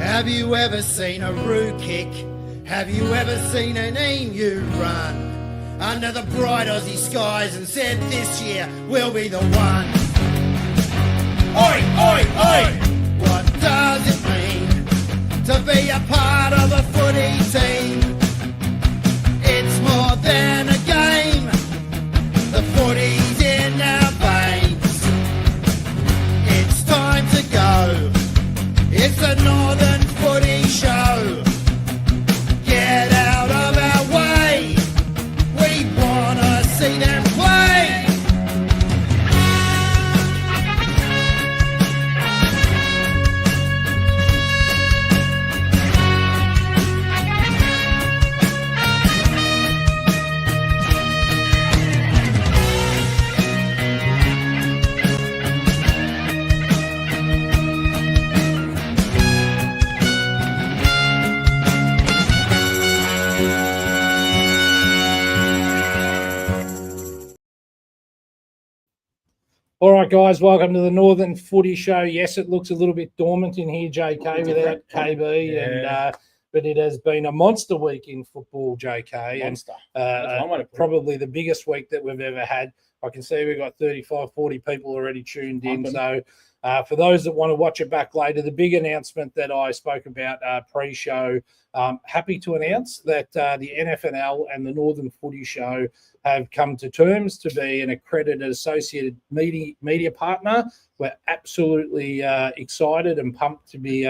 Have you ever seen a roo kick? Have you ever seen an emu run under the bright Aussie skies and said this year will be the one? Oi, oi, oi! What does it mean to be a part of a footy team? It's more than a game. The footy's in our veins. It's time to go. It's a Northern Footy Show. Get out of our way. We wanna see them play. All right, guys, welcome to the Northern Footy Show. Yes, it looks a little bit dormant in here, JK, without KB, and but it has been a monster week in football, JK. Monster. And probably the biggest week that we've ever had. I can see we've got 35, 40 people already tuned in. So for those that want to watch it back later, the big announcement that I spoke about pre-show, happy to announce that the NFNL and the Northern Footy Show have come to terms to be an accredited associated media partner. We're absolutely excited and pumped to be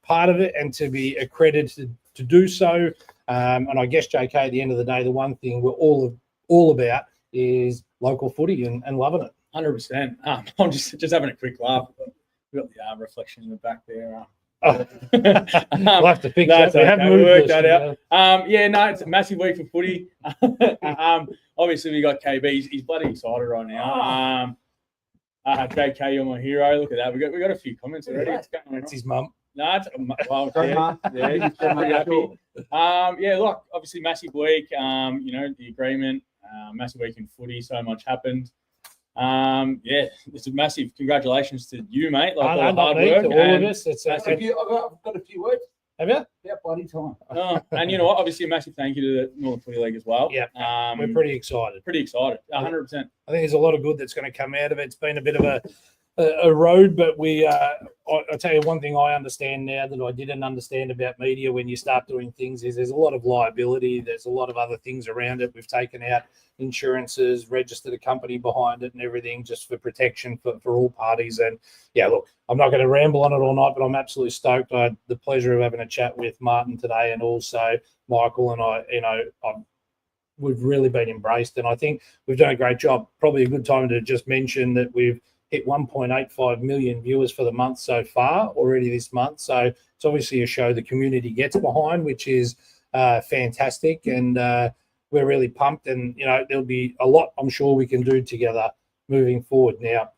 part of it and to be accredited to do so. And I guess, JK, at the end of the day, the one thing we're all about is local footy and loving it. 100%. I'm just having a quick laugh. We've got the reflection in the back there. We'll have to fix that. We haven't worked that out. It's a massive week for footy. Obviously, we got KB. He's bloody excited right now. JK, you're my hero. Look at that. We got a few comments already. It's his mum. No, it's look, obviously massive week. The agreement, massive week in footy. So much happened. It's a massive congratulations to you, mate. Like all the hard work. To all of us. I've got a few words. Have you? Yeah, bloody time. And you know what? Obviously, a massive thank you to the Northern Footy League as well. Yeah, we're pretty excited. 100%. I think there's a lot of good that's going to come out of it. It's been a bit of a road, but I'll tell you one thing I understand now that I didn't understand about media when you start doing things is there's a lot of liability. There's a lot of other things around it. We've taken out insurances, registered a company behind it and everything just for protection for all parties. And look, I'm not going to ramble on it all night, but I'm absolutely stoked. I had the pleasure of having a chat with Martin today and also Michael, and we've really been embraced. And I think we've done a great job. Probably a good time to just mention that we've hit 1.85 million viewers for the month so far already this month. So it's obviously a show the community gets behind, which is fantastic. And we're really pumped. And, there'll be a lot I'm sure we can do together moving forward. Now,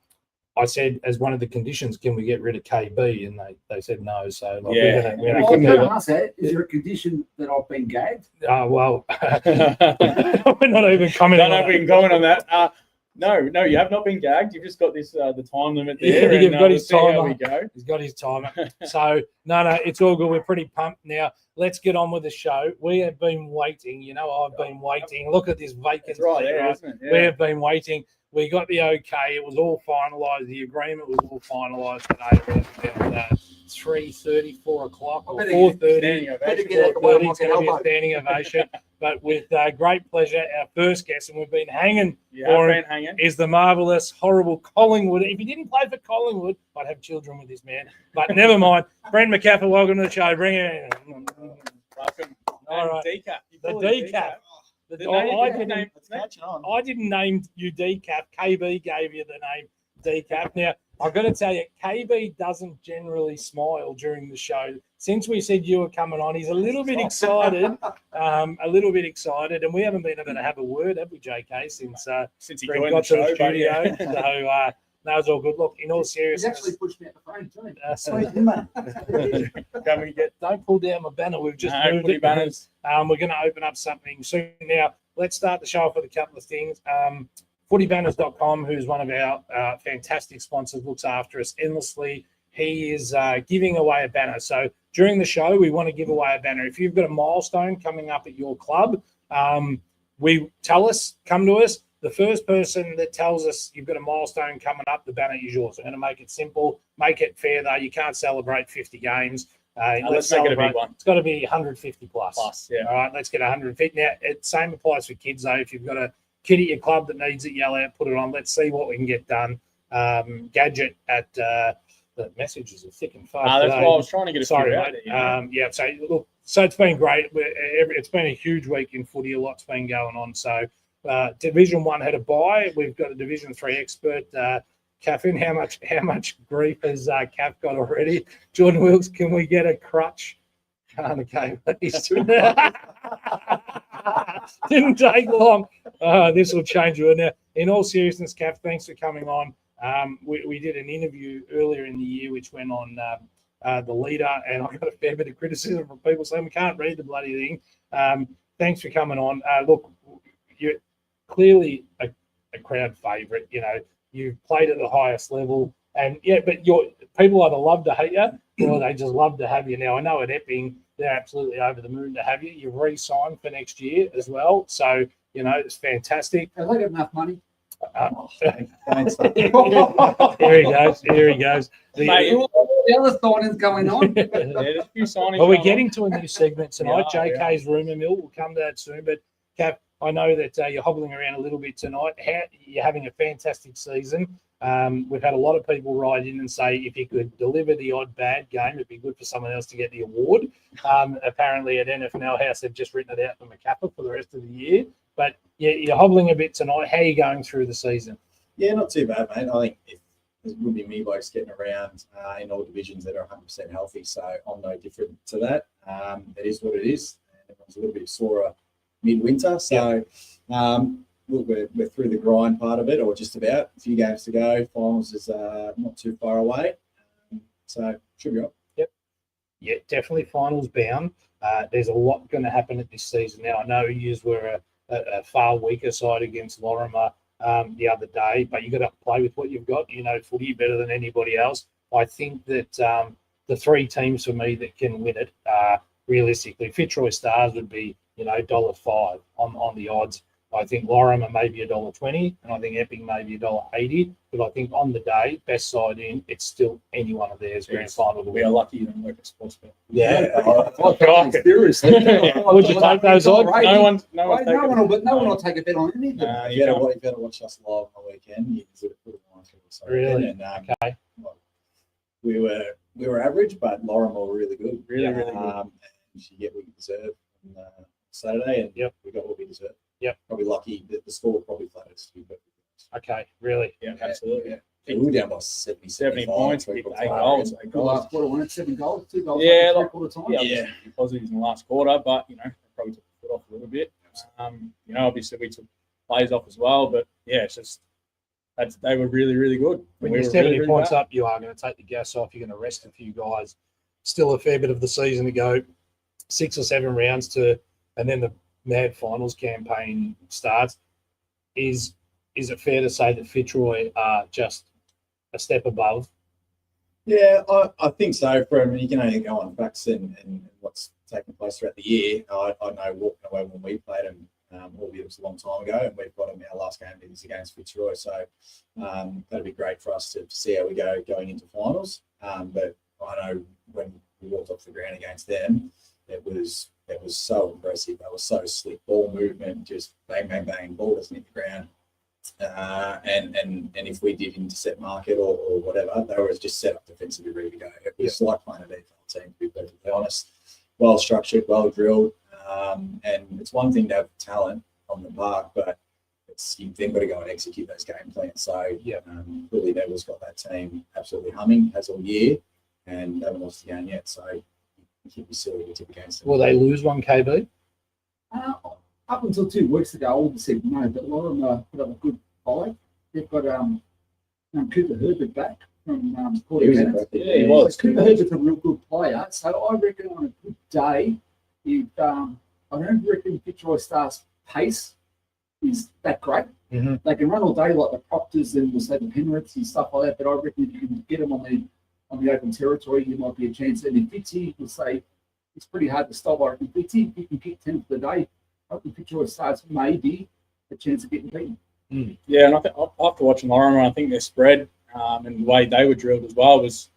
I said as one of the conditions, can we get rid of KB? And they said no. So we're going to ask that. Is there a condition that I've been gagged? Well, we're not even commenting. Don't know if we can comment on that. No, you have not been gagged. You've just got this the time limit there. Yeah, you've got his timer. He's got his timer. So, no, it's all good. We're pretty pumped now. Let's get on with the show. We have been waiting. I've been waiting. Look at this vacancy. Right there, isn't it? Yeah. We have been waiting. We got the okay. It was all finalised. The agreement was all finalised today. About 3:30, 4 o'clock, or 4:30. It's going to be a standing ovation. But with great pleasure, our first guest, and we've been hanging for him, is the marvellous, horrible Collingwood. If he didn't play for Collingwood, I'd have children with this man. But never mind. Brent McCaffrey, welcome to the show. Bring it in. Welcome. All right. Decaf. The decaf. I didn't name you decaf. KB gave you the name decaf. Now, I've got to tell you, KB doesn't generally smile during the show. Since we said you were coming on, he's a little bit excited, and we haven't been able to have a word, have we, JK, since he got to the studio. So, no, it's all good. Look, in all seriousness, he's actually pushed me out the frame too. Can we don't pull down my banner? We've just moved it. Banners. We're going to open up something soon. Now, let's start the show off with a couple of things. Footybanners.com, who's one of our fantastic sponsors, looks after us endlessly. He is giving away a banner. So during the show, we want to give away a banner. If you've got a milestone coming up at your club, come to us. The first person that tells us you've got a milestone coming up, the banner is yours. I'm going to make it simple, make it fair, though. You can't celebrate 50 games. Let's make it a big one. It's got to be 150 plus. Yeah. All right, let's get 150. Now, same applies for kids, though. If you've got a kid at your club that needs it, yell out, put it on. Let's see what we can get done. Gadget at the messages are thick and fast. That's why I was trying to get a Sorry, few mate. out. Yeah, so look, so it's been great. It's been a huge week in footy. A lot's been going on. So Division 1 had a bye. We've got a Division 3 expert. Caffin, how much grief has Caff got already? Jordan Wilkes, can we get a crutch? Okay, didn't take long. This will change you. Now, in all seriousness, Caff, thanks for coming on. We did an interview earlier in the year which went on the leader, and I got a fair bit of criticism from people saying we can't read the bloody thing. Thanks for coming on. Look, you're clearly a crowd favourite. You know, you've played at the highest level, and but people either love to hate you or they just love to have you. Now, I know at Epping they're absolutely over the moon to have you. You've re-signed for next year as well, so you know it's fantastic. Have they got enough money? Here he goes. Mate, The other signings going on. there's a few signings. Well, we're going getting to a new segment tonight. Yeah, JK's rumour mill. We'll come to that soon. But Cap, I know that you're hobbling around a little bit tonight. You're having a fantastic season. We've had a lot of people write in and say if you could deliver the odd bad game, it'd be good for someone else to get the award. Apparently at NFL House, they've just written it out for Macappa for the rest of the year. But you're hobbling a bit tonight. How are you going through the season? Yeah, not too bad, mate. I think it would be me blokes getting around in all divisions that are 100% healthy, so I'm no different to that. It is what it is. Everyone's a little bit sorer midwinter, so look, we're through the grind part of it, or just about. A few games to go. Finals is not too far away, so should be up. Yep. Yeah, definitely finals bound. There's a lot going to happen at this season now. I know you were a far weaker side against Lorimer the other day, but you've got to play with what you've got. You know footy better than anybody else. I think that the three teams for me that can win it, realistically, Fitzroy Stars would be, $1.05 on the odds. I think Lorimer maybe $1.20, and I think Epping maybe $1.80. But I think on the day, best side in, it's still any one of theirs grand final to We are win. lucky you don't work at Sportsbet. Yeah. Seriously. Would you take those odds? No one will take a bet on any of them. You better watch us live on the weekend. You can sort of put it on. Really? And, Okay. we were average, but Lorimer were really good. Really good. And you get what you deserve on Saturday, and we got what we deserved. Yep. Probably lucky that the score probably flattered us to be better. Okay, really? Yeah, absolutely. Yeah. We were down by 70 points. three Eight quarter goals. time. Last quarter, won it 7 goals, 2 goals. Yeah, three like- quarter time. Yeah, positives in the last quarter, but probably took the foot off a little bit. Obviously we took plays off as well, but yeah, it's just they were really, really good. When We you're were 70 really, really points bad. up, you are going to take the gas off. You're going to rest a few guys. Still a fair bit of the season to go. 6 or 7 rounds and then the mad finals campaign starts. Is it fair to say that Fitzroy are just a step above? Yeah, I think so. You can only go on facts and what's taken place throughout the year. I know walking away when we played them, albeit it was a long time ago, and we've got them our last game is against Fitzroy. So that'd be great for us to see how we go going into finals. But I know when we walked off the ground against them, it was so impressive. They were so slick, ball movement, just bang, bang, bang, ball doesn't hit the ground. And if we did intercept market or whatever, they were just set up defensively ready to go. It was like playing a defensive team, to be perfectly honest. Well structured, well drilled, and it's one thing to have talent on the park, but you've then got to go and execute those game plans. So Willie Neville's got that team absolutely humming, has all year, and they haven't lost the game yet. So you'd be silly to tip against them. Will they lose 1 KB? Up until 2 weeks ago, I would have said no, but a lot of them put up a good fight. They've got Cooper Herbert back from Port He was Cannons. impressive. Yeah, he was. Cooper Herbert's a real good player, so I reckon on a good day, if I don't reckon Fitzroy Stars' pace is that great. Mhm. They can run all day like the Proctors and we'll say the Penriths and stuff like that, but I reckon if you can get them on on the open territory, you might be a chance. And if Fitzy will say it's pretty hard to stop. I reckon Fitzy, if you can kick 10 for the day, I reckon Fitzroy starts maybe a chance of getting beaten. Yeah, and I think after watching Lorimer, I think their spread and the way they were drilled as well was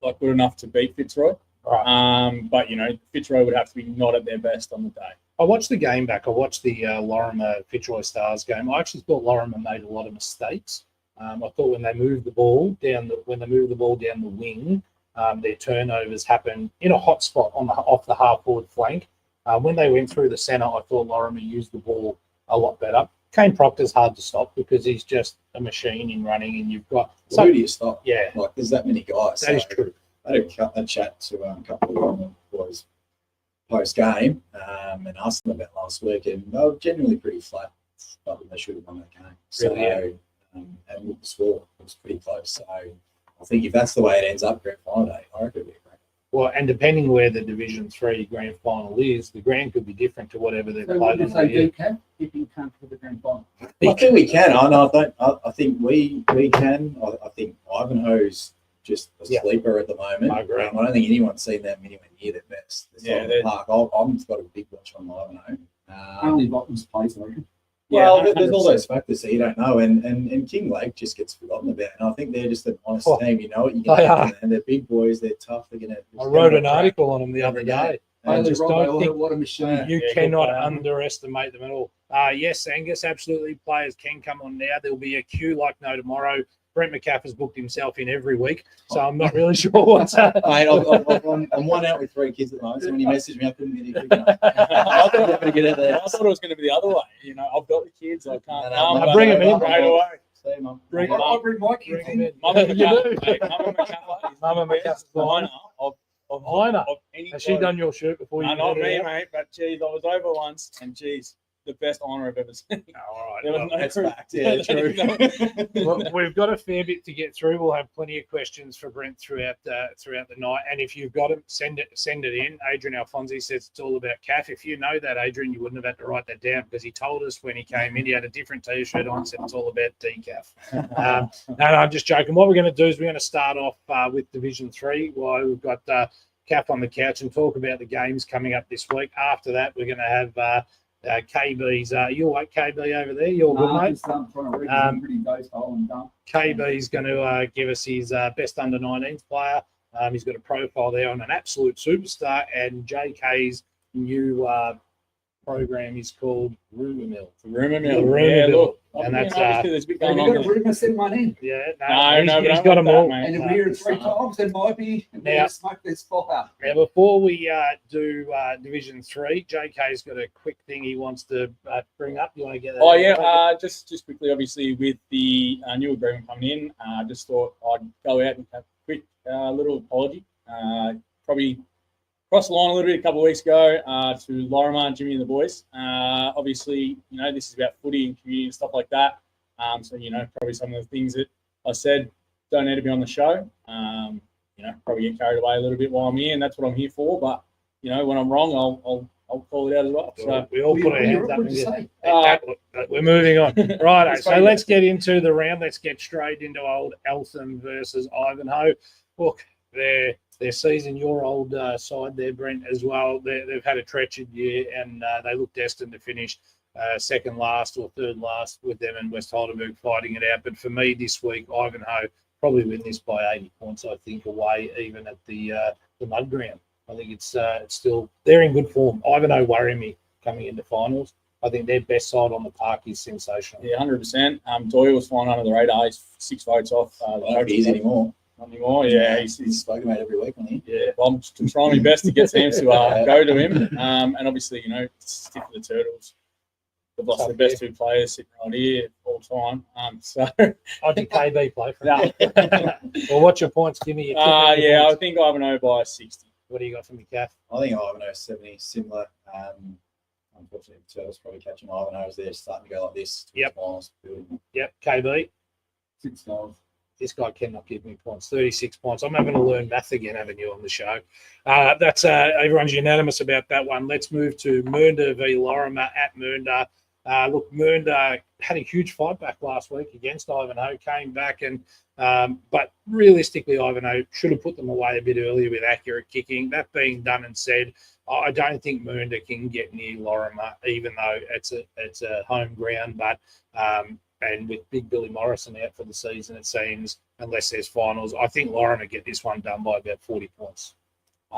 like good enough to beat Fitzroy. Right. But Fitzroy would have to be not at their best on the day. I watched the game back. I watched the Lorimer Fitzroy Stars game. I actually thought Lorimer made a lot of mistakes. I thought when they moved the ball down the wing, their turnovers happened in a hot spot off the half forward flank. When they went through the centre, I thought Lorimer used the ball a lot better. Kane Proctor's hard to stop because he's just a machine in running, and you've got. So, who do you stop? Yeah, like there's that many guys. That is true. I had a chat to a couple of boys post game and asked them about last week, and they were generally pretty flat, but they should have won that game. So, Really, yeah. And with the score, it was pretty close. So I think if that's the way it ends up grand final day, I reckon it'll be a great. Well, and depending where the Division 3 grand final is, the grand could be different to whatever they've So played what on if they the year. do can, if you can't for the grand final? I think we can. I think we can. I think Ivanhoe's just a Yeah. sleeper at the moment. I agree. I don't think anyone's seen them anywhere near their best. Yeah, the park. I've got a big watch on Ivanhoe. Only Bottom's plays, I reckon. Well, Yeah, there's all 100%. those factors that you don't know, and King Lake just gets forgotten about. And I think they're just an honest Oh, team. You know what you they get, are. and they're big boys. They're tough. They're gonna. I wrote an article on them the other day. I Only just Rob, don't think what a machine. you Yeah, cannot good player. underestimate them at all. Yes, Angus, absolutely. Players can come on now. There'll be a queue like no tomorrow. Brent McCaffrey's booked himself in every week, so I'm not really sure what's happening. Mate, I'm one out with 3 kids at the moment. So when you message me, I couldn't get it. I thought I was going to get out there. I thought it was going to be the other way. I've got the kids. I can't No, come. no, bring 'em in. Straight away. See you, Mum. Bring I bring my kids Bring them in. in. Mama You do. McCaffrey is Mama the best McCaffrey's liner of Liner? any Has she bloke. done your shirt before you? No, not did me, it? mate. But geez, I was over once, and geez, the best honour I've ever seen. Oh, all right. There was Well, no That's proof. fact. Yeah, true. well, we've got a fair bit to get through. We'll have plenty of questions for Brent throughout the night. And if you've got them, send it in. Adrian Alfonsi says it's all about CAF. If you know that, Adrian, you wouldn't have had to write that down because he told us when he came in, he had a different T-shirt on, said it's all about decaf. No, I'm just joking. What we're going to do is we're going to start off with Division 3 while we've got CAF on the couch and talk about the games coming up this week. After that, we're going to have KB's. You all right, KB, over there? You're good, Nah, mate? just trying to read Um, some pretty dose hole and done. KB's going to give us his best under 19s player. He's got a profile there on an absolute superstar, and JK's new program is called Rumour Mill. Rumour mill. Rumour Yeah, mill. look. And And that's, there's a bit Have going you on got a there. rumour send one in? Yeah, No, he's but got I them want all. that, And mate. if we hear it 3 times, there might be Now- smoke this fire. Now, before we do Division 3, JK's got a quick thing he wants to bring up. You want to get that? Oh out of yeah, the way? just quickly, obviously with the new agreement coming in, just thought I'd go out and have a quick little apology. Probably crossed the line a little bit a couple of weeks ago to Lorimer and Jimmy and the boys. Obviously, this is about footy and community and stuff like that. So probably some of the things that I said don't need to be on the show. Probably get carried away a little bit while I'm here, and that's what I'm here for. But when I'm wrong, I'll call it out as well. So. We all put our hands up. What did you and say? we're moving on. Right, It's so funny. let's get into the round. Let's get straight into old Eltham versus Ivanhoe. Look, their season, your old side there, Brent, as well. They've had a treacherous year, and they look destined to finish second last or third last with them and West Heidelberg fighting it out. But for me this week, Ivanhoe probably win this by 80 points, I think, away even at the mud ground. I think it's still, they're in good form. Ivanhoe worry me coming into finals. I think their best side on the park is sensational. Yeah, 100%. Doyle was flying under the radar. He's 6 votes off. I don't know if he is anymore. Not anymore. Yeah, He's spoken about every week on here. yeah. Well, I'm just trying my best to get Sam to go to him. And obviously, stick to the Turtles. They've lost their best 2 players sitting right here all time. So, I think KB play for no. them. Well, what's your points? Give me your Yeah, I points. think Ivanhoe by 60. What do you got for me, Kath? I think Ivanhoe 70 similar. Unfortunately, the Turtles probably catching Ivanhoe's there, starting to go like this. Yep. Finals. Yep, KB. 6 goals. This guy cannot give me points. 36 points. I'm having to learn math again, having you on the show. That's everyone's unanimous about that one. Let's move to Mernda v Lorimer at Mernda. Look, Mernda had a huge fight back last week against Ivanhoe, came back and but realistically, Ivanhoe should have put them away a bit earlier with accurate kicking. That being done and said, I don't think Mernda can get near Lorimer, even though it's a home ground. But and with Big Billy Morrison out for the season, it seems, unless there's finals, I think Lorimer get this one done by about 40 points.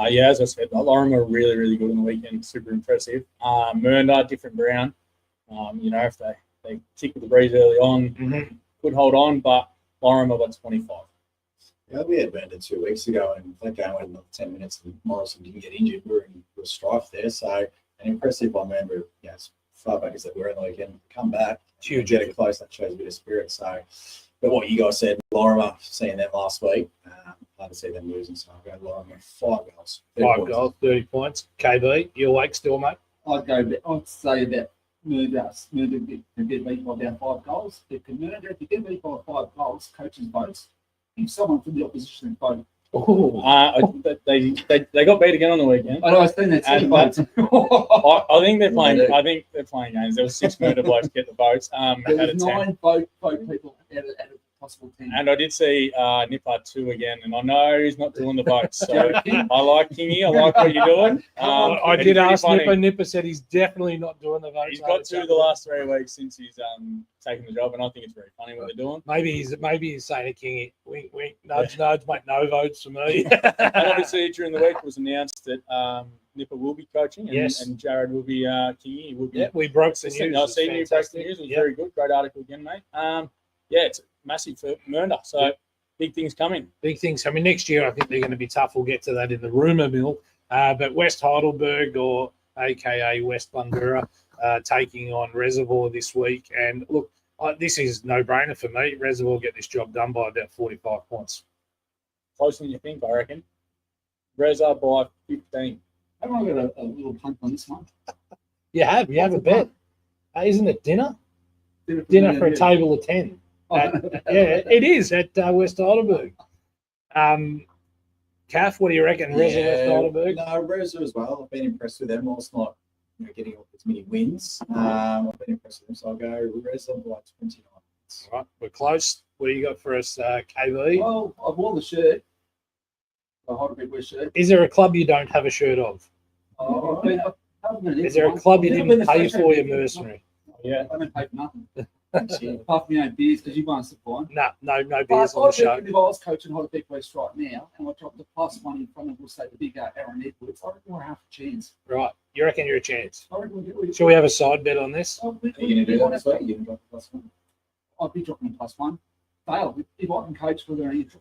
Yeah, as I said, Lorimer really, really good on the weekend. Super impressive. Mernda, different ground. If they tick with the breeze early on, could hold on, but Lorimer got 25. Yeah, we had Burned 2 weeks ago, and that game went another 10 minutes, and Morrison didn't get injured. We were in strife there, so an impressive by member. As far back as they were on the weekend, come back, Huge. get it close. That shows a bit of spirit. So, but what you guys said, Lorimer, seeing them last week, hard to see them losing. So I'll go Lorimer 5 goals. 5 goals, 30 points. KB, you awake still, mate? I'd say that Murder get beat by about 5 goals. If you get beat by 5 goals, coaches votes. Give someone from the opposition a vote. They got beat again on the weekend. I think that's And votes. I think they're playing. I think they're playing games. There was 6 murder blokes get the votes. Out There of was 10. 9 vote people out of possible 10. And I did see Nipper 2 again, and I know he's not doing the votes. So I like Kingy. I like what you're doing. I it's did pretty ask funny. Nipper. Nipper said he's definitely not doing the votes. He's got 2 the last 3 weeks since he's taken the job, and I think it's very funny what they're doing. Maybe he's saying to Kingy, wink, wink, nudge, nudge, mate, no votes for me. And obviously during the week it was announced that Nipper will be coaching, and, Yes. and Jared will be Kingy. Will be. Yeah, we broke the news. I It's see you broke the fantastic. news. It was Yep. very good. Great article again, mate. It's massive for Mernda. So big things coming. Big things. I mean, next year I think they're going to be tough. We'll get to that in the rumour mill. But West Heidelberg, or AKA West Bundoora, taking on Reservoir this week. And look, this is no-brainer for me. Reservoir get this job done by about 45 points. Closer than you think, I reckon. Reza by 15. Haven't I got a little punt on this one? You have a bet. Isn't it dinner? Dinner for a table of 10. Yeah, it is at West Heidelberg. Calf, what do you reckon? Reza West Heidelberg? No, Reza as well. I've been impressed with them. Whilst not getting as many wins, I've been impressed with them. So I'll go Reza by 29. All right, we're close. What do you got for us, KB? Well, I wore the shirt. The Heidelberg West shirt. Is there a club you don't have a shirt of? Is there a club you didn't pay for your mercenary? Yeah. I didn't pay for nothing. Apart from your own beers, because you won't supply. No But beers on I the show. reckon if I was coaching Heidelberg West right now and I dropped the +1 in front of, we'll say, the big Aaron Edwards, I reckon we're half a chance. Right, you reckon you're a chance? I reckon we Shall we have a side bet on this? Oh, Are you going to do that this week? You're going to +1? I'd be dropping a +1. Dale, if I can coach for them, if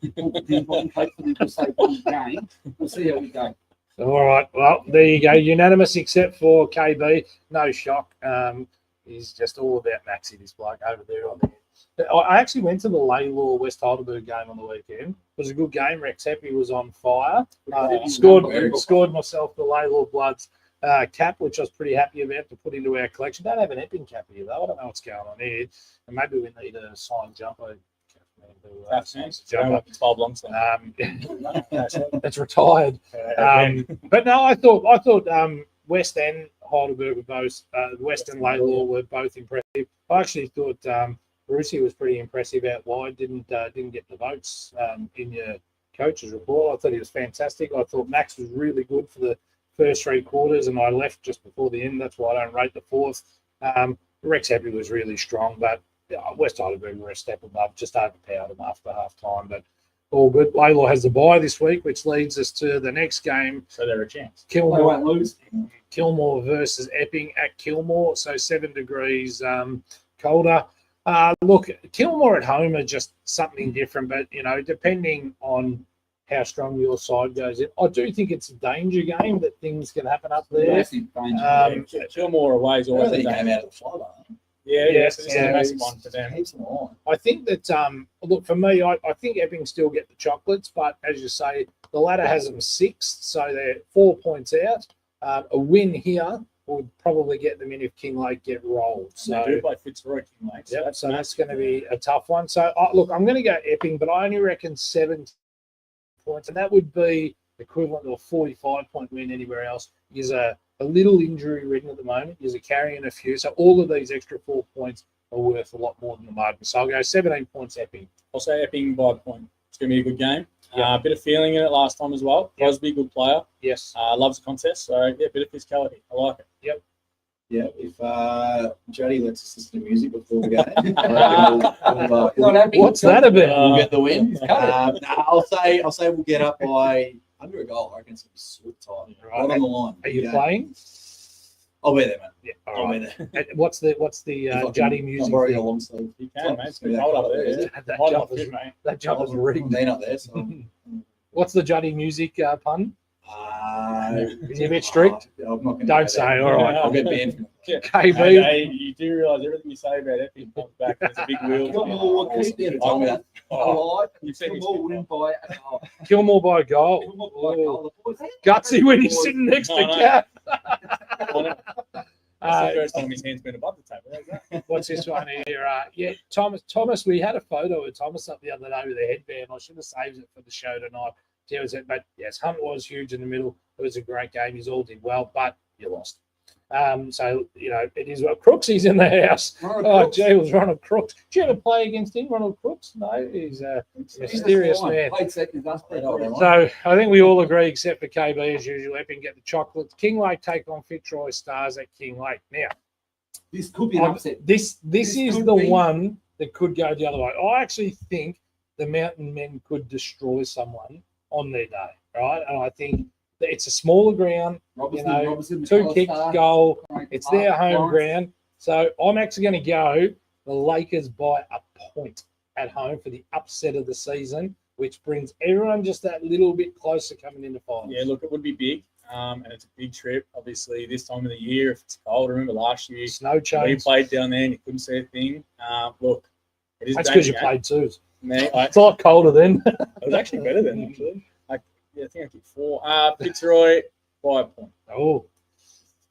I can coach for them to say one game, we'll see how we go. All right, well, there you go. Unanimous except for KB. No shock. He's just all about Maxi, this bloke over there on there. I actually went to the Laylaw West Heidelberg game on the weekend. It was a good game. Rex Heppy was on fire. Scored myself the Laylaw Bloods cap, which I was pretty happy about to put into our collection. Don't have an Epping cap here, though. I don't know what's going on here. And maybe we need a signed jumper. It's 12 long. It's retired. But no, I thought West and Heidelberg were both West and Laylaw were both impressive. I actually thought Brucey was pretty impressive out wide. Didn't get the votes in your coach's report. I thought he was fantastic. I thought Max was really good for the first 3 quarters, and I left just before the end. That's why I don't rate the fourth. Rex Heppy was really strong, but West Heidelberg were a step above, just overpowered them after half time. But all good. Laylaw has the bye this week, which leads us to the next game. So they're a chance. They won't lose. Kilmore versus Epping at Kilmore, so 7 degrees colder. Look, Kilmore at home are just something different, but, depending on how strong your side goes in, I do think it's a danger game that things can happen up there. Massive danger. Kilmore away is always They a came danger. out of the fly, Yeah, so this is Yeah, a massive one for them. Keeps them on. I think that, look, for me, I think Epping still get the chocolates, but as you say, the ladder has them 6th, so they're 4 points out. A win here would probably get them in if Kinglake get rolled. So they do play Fitzroy Kinglake. Yep, so that's going to be a tough one. So, look, I'm going to go Epping, but I only reckon 7 points, and that would be equivalent to a 45-point win anywhere else. He's a little injury ridden at the moment. He's carrying a few. So all of these extra 4 points are worth a lot more than the margin. So I'll go 17 points Epping. I'll say Epping by a point. It's going to be a good game. Yeah. A bit of feeling in it last time as well. Yep. Crosby, good player. Yes. Loves the contest. So, yeah, a bit of physicality. I like it. Yep. Yeah, if Jody lets us listen to music before the game, What's that about? we'll get the win. I'll say we'll get up by under a goal. I reckon it's going to be super tight. Right on the line. Are you playing? I'll be there, man. Yeah. I'll All be right. there. What's the Juddy I'm music? borrowing a long sleeve. You can, mate. It's been cold up there. Yeah. That Might jump not is fit, mate. that jump is rigged. Dean up there. So. What's the Juddy music pun? Is he a bit strict? I'm not gonna Don't go say. there. All right. I'll get banned from it. KB. Hey, you do realise everything you say about Epping comes back. There's a big wheel. Told me that. You said he's win by a goal. Kilmore by a goal. Kilmore by a goal. The boys- Gutsy when he's sitting next to I know. Cap. That's the first time his hand's been above the table. How's that? What's this one here? Yeah, Thomas, we had a photo of Thomas up the other day with a headband. I should have saved it for the show tonight. But yes, Hunt was huge in the middle. It was a great game. He's all did well, but you lost. So, it is what Crooksy's in the house. Oh, gee, it was Ronald Crooks. Did you ever play against him, Ronald Crooks? No, he's a mysterious man. Played second, that's pretty good. So I think we all agree, except for KB as usual. Epping get the chocolates. King Lake take on Fitzroy Stars at King Lake. Now, This could be an upset. this is could the be- one that could go the other way. I actually think the Mountain Men could destroy someone on their day, right? And I think that it's a smaller ground. Robertson, Two kicks, goal. Right, It's their home Lawrence. ground. So I'm actually going to go the Lakers by a point at home for the upset of the season, which brings everyone just that little bit closer coming into finals. Yeah, look, it would be big. And it's a big trip. Obviously, this time of the year, if it's cold, I remember last year, Snow we chains. played down there and you couldn't see a thing. Look, it is That's a because you game. played twos. Man, It's a lot colder then. it was actually better than actually. I think I kicked 4. Fitzroy by a point. Oh,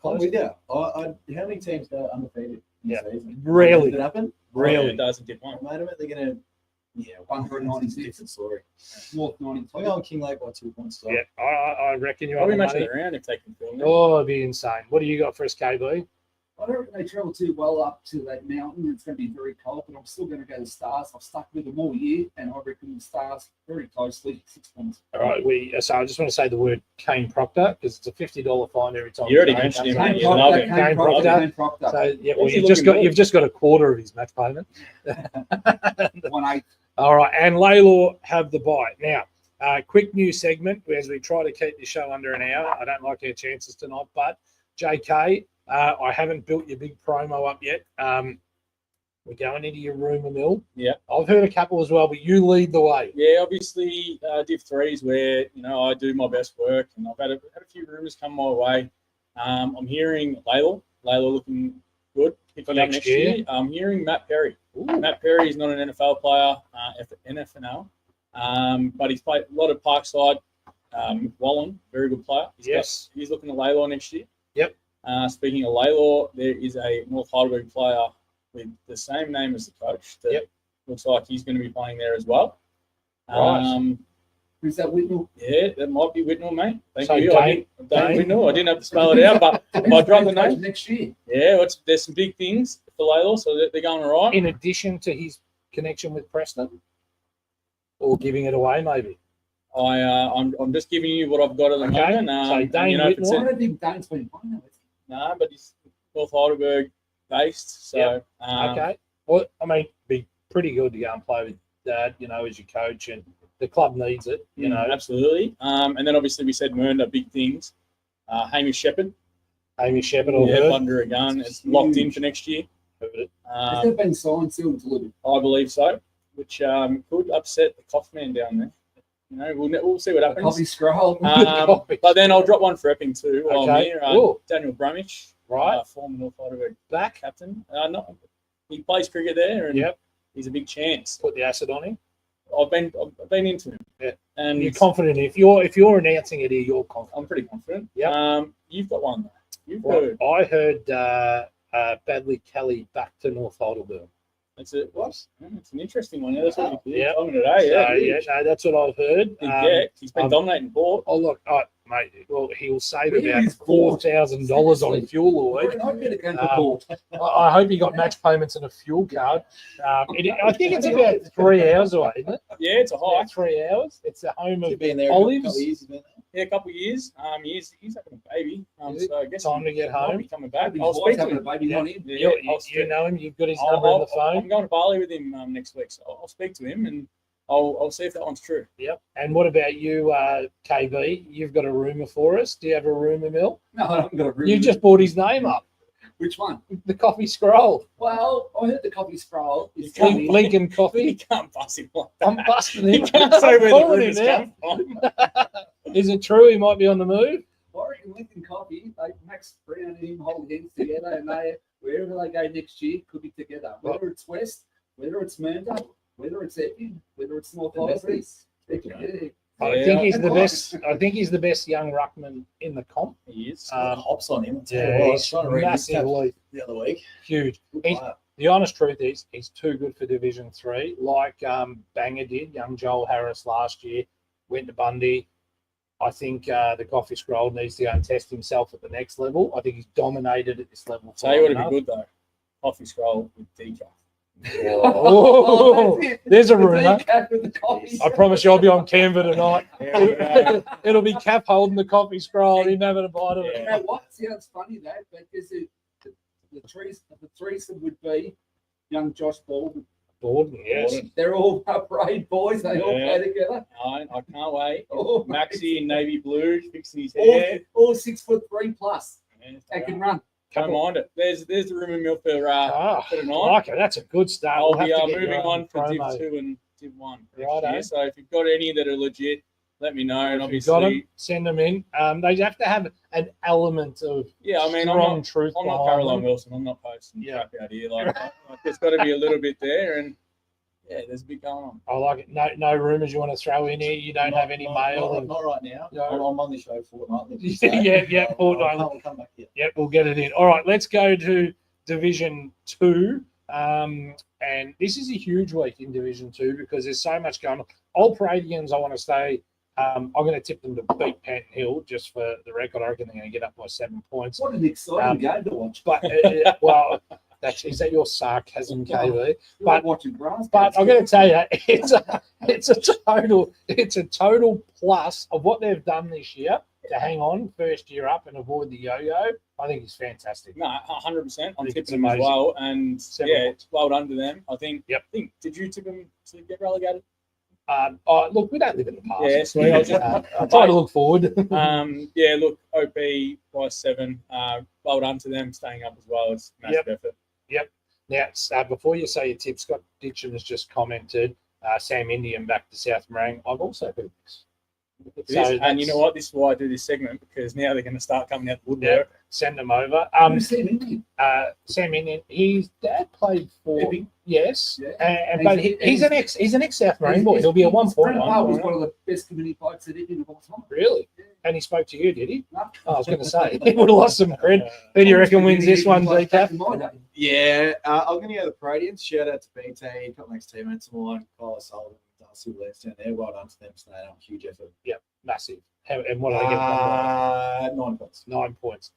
I'm with you. How many teams go undefeated in Yeah. the season? Rarely. Does it happen? really? It doesn't dip one. Mate, I bet they're going to, 196. different story. North 92. I'm going King Lake by 2 points. So. Yeah, I reckon you're on Probably the match of money. the round if they can film it. Oh, it'd be insane. What do you got for us, KB? I don't reckon they travel too well up to that mountain. It's going to be very cold, but I'm still going to go to Stars. I've stuck with them all year, and I reckon the Stars very closely, 6 points. All right, so I just want to say the word Kane Proctor because it's a $50 fine every time. You already Kane mentioned comes him, up. mate. You love him. Kane Proctor. Kane Proctor. So yeah, well, What's he you've looking just got a quarter of his match payment. 1-8. All right, and Laylaw have the bite. Now, quick new segment as we try to keep the show under an hour. I don't like our chances tonight, but JK, I haven't built your big promo up yet. We're going into your rumour mill. Yeah. I've heard a couple as well, but you lead the way. Yeah, obviously, Div 3 is where, I do my best work, and I've had a few rumours come my way. I'm hearing Laylaw looking good. Pick him up next year. I'm hearing Matt Perry. Ooh. Matt Perry is not an NFL player, NFNL, but he's played a lot of Parkside. Wallen, very good player. Yes. He's looking at Laylaw next year. Yep. Speaking of Laylaw, there is a North Heidelberg player with the same name as the coach that looks like he's going to be playing there as well. Right. Who's that, Whitnell? Yeah, that might be Whitnell, mate. Thank So you. Dane Whitnell. I didn't have to spell it out, but if I drop the name, Next year. yeah, there's some big things for Laylaw, so they're going all right. In addition to his connection with Preston, or giving it away, maybe. I'm just giving you what I've got at the Okay. moment. So and, Dane if it's Whitmore? I don't think Dane's been playing that. no, but he's North Heidelberg based, so Yep. Okay. Well, I mean, it'd be pretty good to go and play with Dad, as your coach, and the club needs it, absolutely. And then obviously we said Mernda, big things. Hamish Shepherd, Amy Shepherd, I've yeah, heard. under a gun, it's locked in for next year. Heard it. Has that been signed, sealed, and delivered? I believe so, which could upset the Coffman down there. We'll see what A happens. copy scroll. But then I'll drop one for Epping too. While I'm Okay. here. Cool. Daniel Brumich, Right. former North Heidelberg Back. captain. He plays cricket there, and Yep. he's a big chance. Put the acid on him. I've been into him. Yeah. And You're confident. If you're announcing it here, you're confident. I'm pretty confident. Yep. You've got one. You've Well, heard. I heard Badley Kelly back to North Heidelberg. It's a what? Yeah, it's an interesting one. Yeah, that's what you're Yeah. telling me today. So, Yeah, no, that's what I've heard. He's been dominating Port. Oh, look, mate, well, he'll save Where about is Port? $4,000 on fuel a week. I better go to Um, Port. I hope you got match payments and a fuel card. I think it's about 3 hours away, isn't it? Yeah, it's a About hike. 3 hours. It's the home He's of been there Olives. a couple of years. He's been there. Yeah, a couple of years. He's having a baby. Is it? So I guess Time to get he might home. be coming back. His I'll wife's speak to having a him. baby, Yeah. not him. Yeah, You know him. You've got his number on the I'm phone. going to Bali with him next week, so I'll speak to him and I'll see if that one's true. Yep. And what about you, KB? You've got a rumour for us. Do you have a rumour, Mill? No, I haven't got a room. You just brought his name up. Which one? The Coffee Scroll. Well, I heard the coffee scroll. Is Lincoln You Coffee. can't bust him like that. I'm busting You him. can't say I'm where the calling rumours him come now. from. Is it true he might be on the move? I reckon Lincoln Coffee, like Max Brown and him hold hands together, and they wherever they go next year could be together. Whether it's West, whether it's Mernda, whether it's Epping, whether it's North Osborne. I Yeah. think he's the best. I think he's the best young ruckman in the comp. He is. Hops on him. I'll tell you Yeah, what, I he's was trying to read his stats massively the other week. huge. Good He's- player. The honest truth is, he's too good for Division 3. Like Banger did, young Joel Harris last year, went to Bundy. I think the Coffee Scroll needs to go and test himself at the next level. I think he's dominated at this level. Tell you what enough. would be good though. Coffee scroll with decaf. Oh, there's a rumour. I I promise you I'll be on Canva tonight. There we go. It'll be Cap holding the coffee scroll and him having a bite of it. You know what? See, it's funny though, because the threesome would be young Josh Baldwin. Borden, yes. They're all upgrade boys. They all Yeah. play together. I can't wait. Oh, Maxi in navy blue, fixing his hair. all 6'3" plus. Yeah, They can run. Don't mind it. There's the rumour mill for Ah, tonight. like it. That's a good start. I'll We'll be have to get moving your own on for Div promo. 2 and Div 1 next Righto. year. So if you've got any that are legit, let me know. And If you've got obviously, them, send them in. They have to have an element of yeah, I mean, I'm strong not truth I'm not behind Caroline them. Wilson. I'm not posting Yeah. crap out here. Like there's got to be a little bit there, and yeah, there's a bit going on. I like it. No rumours you want to throw in here. You don't have any mail. Not right now. No. I'm on the show fortnightly. Yeah, fortnightly. I'll come back here. Yep, we'll get it in. All right, let's go to Division 2. And this is a huge week in Division 2 because there's so much going on. Old Paradians, I want to say, I'm going to tip them to beat Panton Hill just for the record. I reckon they're going to get up by 7 points. What an exciting game to watch. But, well, is that your sarcasm, KV? But watching grass. But I'm going to tell you, it's a total plus of what they've done this year to hang on first year up and avoid the yo-yo. I think it's fantastic. No, 100%. I'm think tipping it's them as amazing. well, and 7 yeah, points. well done to them. I think. Yep. Did you tip them to get relegated? Look, we don't live in the past. Yeah, sweet. I was just- I try to look forward. Yeah, look, OP by 7. Well done to them staying up as well. It's a massive effort. Now, before you say your tip, Scott Ditchin has just commented, Sam Indian back to South Morang. I've also heard this. And you know what? This is why I do this segment, because now they're going to start coming out the woodwork. Send them over. Who's Sam Indian? Sam Indian, his dad played for Epping. Yes, Yeah. but he's an ex South Morang boy. He'll be a 1 point. Brent was one of the best community fights at Epping of all time. Really? And he spoke to you, did he? No. Oh, I was going to say he would have lost some cred. Who do you reckon wins this one, Decaf? Yeah, I'm going to go the Paradians. Shout out to BT, couple next teammates of mine, Kyle Sullivan, Darcy Lance down there. Well done to them, staying up. Huge effort. Yep, massive. And what are they getting? By? 9 points. 9 points.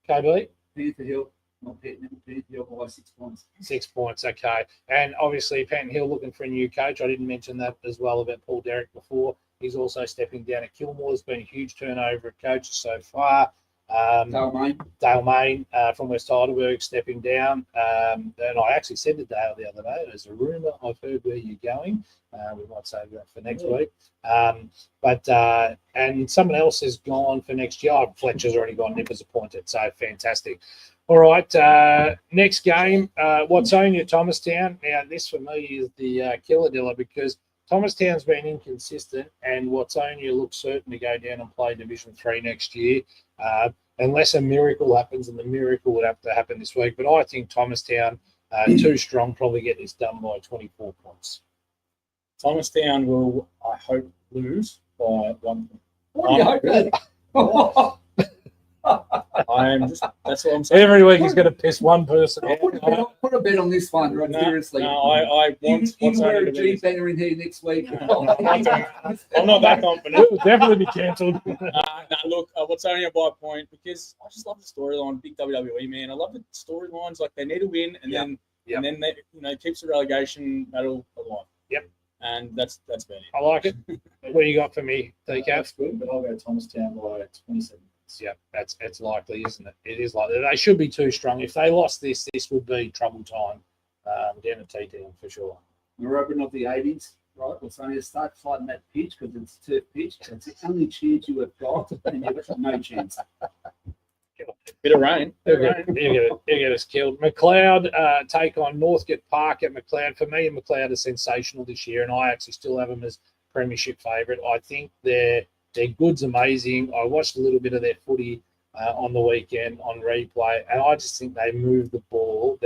KB? Panther Hill, not Panther Hill by 6 points. 6 points, okay. And obviously, Panton Hill looking for a new coach. I didn't mention that as well about Paul Derrick before. He's also stepping down at Kilmore. There's been a huge turnover of coaches so far. Dale Main from West Heidelberg stepping down. And I actually said to Dale the other day, there's a rumour I've heard where you're going. We might save that for next week. And someone else has gone for next year. Oh, Fletcher's already gone. Nipper's appointed. So fantastic. All right. Next game, Watsonia Thomastown. Now, this for me is the killer diller because Thomastown's been inconsistent and Watsonia looks certain to go down and play Division 3 next year. Unless a miracle happens, and the miracle would have to happen this week. But I think Thomastown, too strong, probably get this done by 24 points. Thomastown will, I hope, lose by 1 point. What do you hope? I am just, that's what I'm saying. Every week he's going to piss one person Put off. a bet on this one, right? Seriously. No, I want You can wear a to G banner in here next week. I'm not that confident. It'll definitely be cancelled. Look, what's only a by point because I just love the storyline. Big WWE man, I love the storylines. Like they need to win, and then they, keeps the relegation battle alive. Yep. And that's about it. I like it. What do you got for me, DCAF? That's good, but I'll go Thomastown by 27. Yeah, it's likely, isn't it? It is likely. They should be too strong. If they lost this would be trouble time down at T10 for sure. We're opening up the 80s, right? We're saying to start fighting that pitch because it's a turf pitch. It's the only chance you have got, and you've got no chance. Bit of rain. He'll get us killed. McLeod take on Northcote Park at McLeod. For me, McLeod are sensational this year, and I actually still have them as premiership favourite. I think their good's amazing. I watched a little bit of their footy on the weekend on replay, and I just think they move the ball.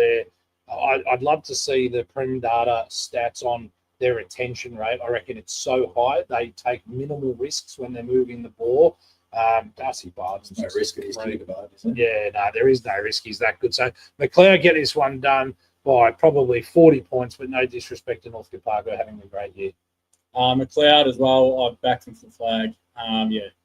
I'd love to see the Prem Data stats on their retention rate. I reckon it's so high. They take minimal risks when they're moving the ball. Darcy Barnes. No risk at his kick about, isn't it? Yeah, no, there is no risk. He's that good. So McLeod get this one done by probably 40 points, but no disrespect to Northcote Park. They're having a great year. McLeod as well. I've backed him for the flag.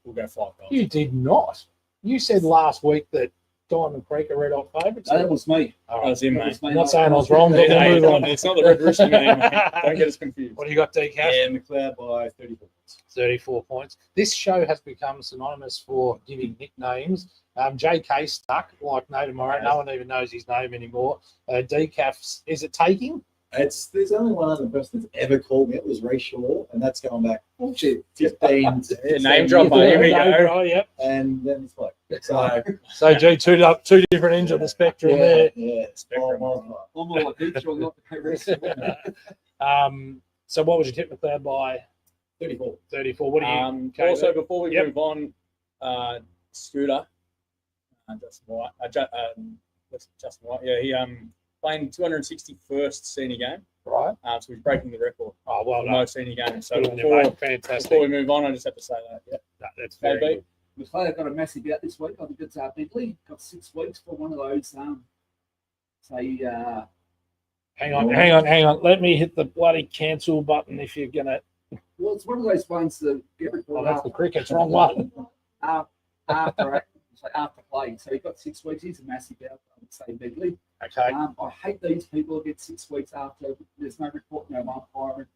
We'll go 5 goals. You did not. You said last week that Diamond Creek are red hot favourites. That was me. All That right. was him, mate. I'm not saying I was wrong, but Hey, we'll move on. it's not the Red Rooster, man. Don't get us confused. What do you got, DCAF? Yeah, McLeod by 34 points. 34 points. This show has become synonymous for giving nicknames. JK stuck like no tomorrow. No one even knows his name anymore. DCAF, is it taking? There's only one other person that's ever called me. It was Ray Shaw, and that's going back 15. Name drop, mate. Here we go. Right, yep. And then it's like So, G, two different ends of the spectrum there. Yeah, Spectrum. I'm all like each or not the rest. So, what was your tip, McLeod, by 34. 34? What do you Also, before we Yep. move on, Scooter, Justin White, Justin White, yeah, he playing 261st senior game, right? so he's breaking the record Oh, well for done. most senior games. So Good on you, before mate. Fantastic. we move on, I just have to say that. Yeah. No, that's very KB. good. McLeod got a massive out this week. I think it's Bentley. Got 6 weeks for one of those. Hang on. Let me hit the bloody cancel button if you're going to. Well, it's one of those ones that get Oh, recorded that's the cricket's wrong one. after play. So he got 6 weeks. He's a massive out, I would say, Bentley. Okay. I hate these people who get 6 weeks after. There's no report, no umpire.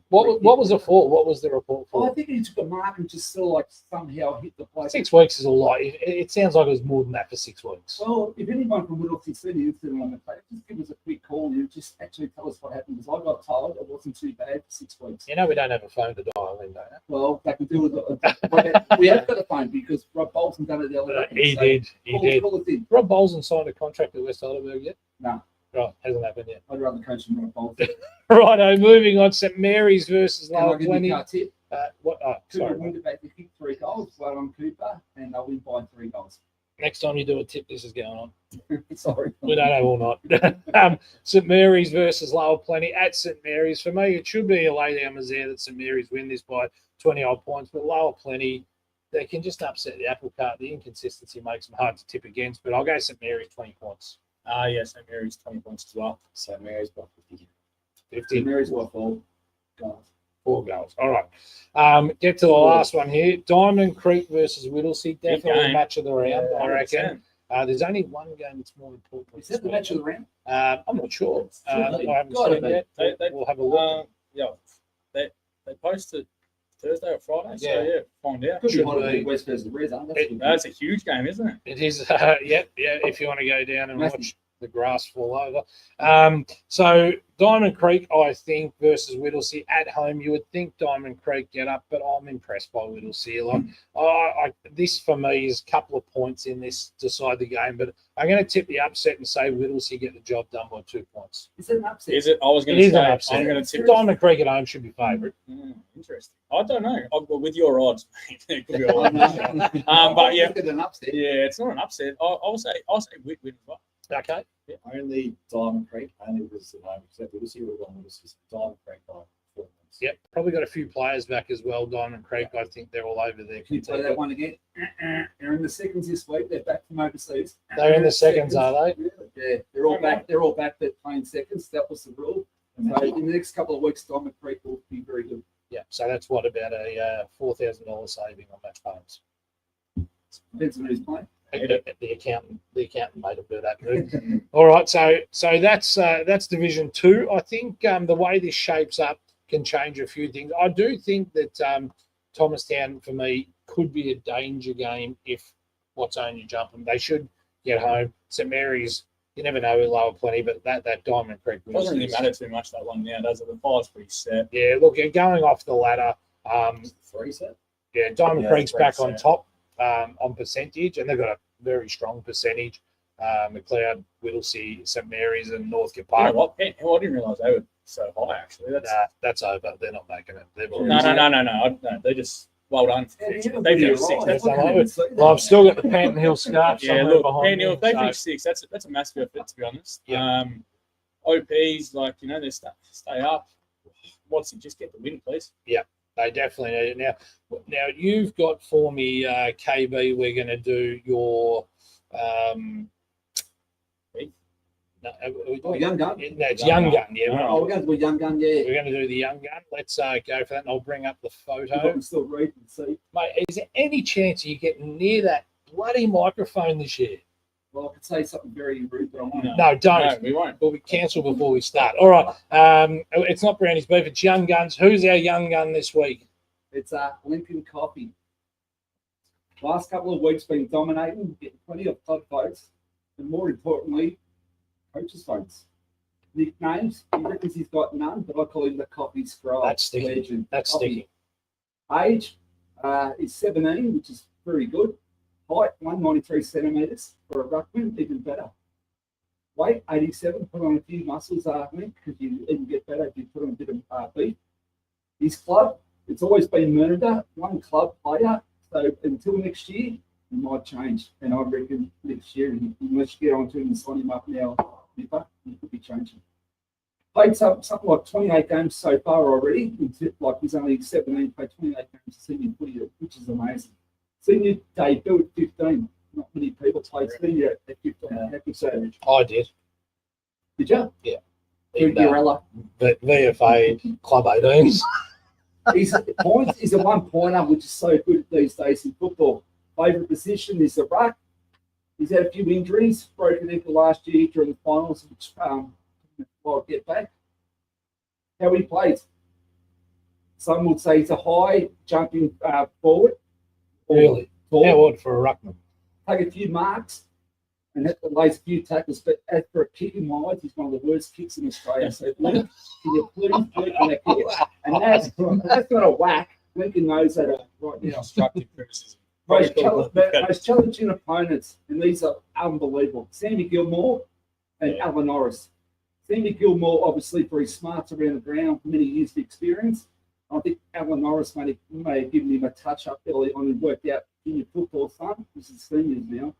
What was it for? What was the report Well, I for? think he took a mark and just sort of like somehow hit the play. 6 weeks is a lot. It sounds like it was more than that for 6 weeks. Well, if anyone from Whittlesey City is sitting on the plate, just give us a quick call and just actually tell us what happened. Because I got told it wasn't too bad for 6 weeks. You know we don't have a phone to dial in, don't Well, they can do it. We have got a phone because Rob Bolton done it the other we? day. He did. Call us in. Rob Bolton signed a contract with West Heidelberg yet? No, Right, hasn't happened yet. I'd rather coach than Rob Bolton. Righto, moving on. St Mary's versus And I'll Lower give you Plenty. a tip. What? Oh, Cooper sorry. win about to kick 3 goals. Well on Cooper, and they'll win by 3 goals. Next time you do a tip, this is going on. Sorry. We don't have all night. St Mary's versus Lower Plenty at St Mary's. For me, it should be a lay down there that St Mary's win this by 20 odd points, but Lower Plenty, they can just upset the apple cart. The inconsistency makes them hard to tip against, but I'll go St Mary's 20 points. Yes, St Mary's 20 points as well. So Mary's by 50. 50. Mary's what goal? Goals. 4 goals. All right. Get to the last one here. Diamond Creek versus Whittlesea. Definitely game. match of the round, I 100%. reckon. There's only one game that's more important. Is that the match of the round? I'm not sure. I haven't Gotta seen be. yet. We'll have a look. They posted Thursday or Friday, so Yeah. find out. Could be Should one of be. the West versus the Reds, aren't they? That's a huge game, isn't it? It is, yeah, if you want to go down and Massive. watch the grass fall over. So Diamond Creek, I think, versus Whittlesea at home. You would think Diamond Creek get up, but I'm impressed by Whittlesea. Like, this for me is a couple of points in this decide the game, but I'm going to tip the upset and say Whittlesea get the job done by 2 points. Is it an upset? Is it? I was It going to is an say. upset. I'm going to tip. Diamond Creek at home should be favourite. Interesting. I don't know. With your odds, mate, it could be a Oh, lot. no. But yeah, Look at an upset. yeah, it's not an upset. I'll say Whit as well. Okay. Only Diamond Creek, only was the name, except Whittlesea were on Whittlesea. Diamond Creek by 4 points. Yep, probably got a few players back as well. Diamond Creek, I think they're all over there. Can you play that one again? They're in the seconds this week. They're back from overseas. They're in the seconds, are they? Yeah, they're all back. They're all back. They're playing seconds. That was the rule. So in the next couple of weeks, Diamond Creek will be very good. Yeah, so that's what, about a $4,000 saving on that bonus. Depends on who's playing. The accountant made a bit of that move. All right, so that's Division 2. I think the way this shapes up can change a few things. I do think that Thomastown, for me, could be a danger game if what's on you jumping. They should get home. St Mary's, you never know, we'll lower plenty, but that Diamond Creek Doesn't really matter too much, that one now, does it? The five's pretty set. Yeah, look, you're going off the ladder. 3 set. Yeah, Diamond Yeah, Creek's back on 3%. top on percentage, and they've got a very strong percentage. McLeod, Whittlesea, St Mary's, and Northcote You know Park. what? I didn't realise they were so high, actually. That's over. They're not making it. They've No. already They're just well done. Yeah, They've you're got six. right. That's I couldn't all even see that. Well, I've still got the Panton Hill scarf Yeah, somewhere look, behind Neil, me. if they So, finish 6, that's a massive effort, to be honest. Yeah. OPs, like, you know, they stay up. What's it? Just get the win, please. they definitely need it. Now you've got for me, KB, we're going to do your no, are we Oh, doing- Young Gun. No, it's Young Gun. Yeah, Oh, we're going to do a Young Gun, yeah. we're going to do the Young Gun. Let's go for that, and I'll bring up the You photo. can still read and see. Mate, is there any chance you getting near that bloody microphone this year? Well, I could say something very rude, but I won't. No, don't. No, we won't. We'll be cancelled before we start. All right. It's not Brownie's beef. It's Young Guns. Who's our Young Gun this week? It's Lincoln Coffee. Last couple of weeks been dominating, getting plenty of club votes, and more importantly, coaches' votes. Nicknames, he reckons he's got none, but I call him the Coffee Scribe. That's sticky. Legend. That's Coffee. sticky. Age is 17, which is very good. Height, 193 centimetres for a ruckman, even better. Weight, 87, put on a few muscles, because you even get better if you put on a bit of beef. His club, it's always been Mernda, one club player. So until next year, it might change. And I reckon next year, unless you get onto him and sign him up now, he could be changing. Played something like 28 games so far already. Like he's only 17, played 28 games of senior footy, which is amazing. Senior debut at 15. Not many people played senior at 15. Happy so. I did. Did you? Yeah. Through In, Urella. VFA Club 18s. His points is a 1-pointer, which is so good these days in football. Favourite position is the ruck. He's had a few injuries, broken ankle last year during the finals, which I'll get back. How he plays. Some would say he's a high jumping forward. Really? Tall. How odd for a ruckman? Take a few marks and have to lace a few tackles. But as for a kicking wise, he's one of the worst kicks in Australia. So Luke, can you please work on that kick? And that's not a whack. Lincoln knows that right now. Constructive criticism. Most challenging opponents, and these are unbelievable. Sammy Gilmore and Alan Norris. Sammy Gilmore, obviously, for his smarts around the ground, many years of experience. I think Alan Norris may have given him a touch up early on and worked out junior football fun. This is seniors now.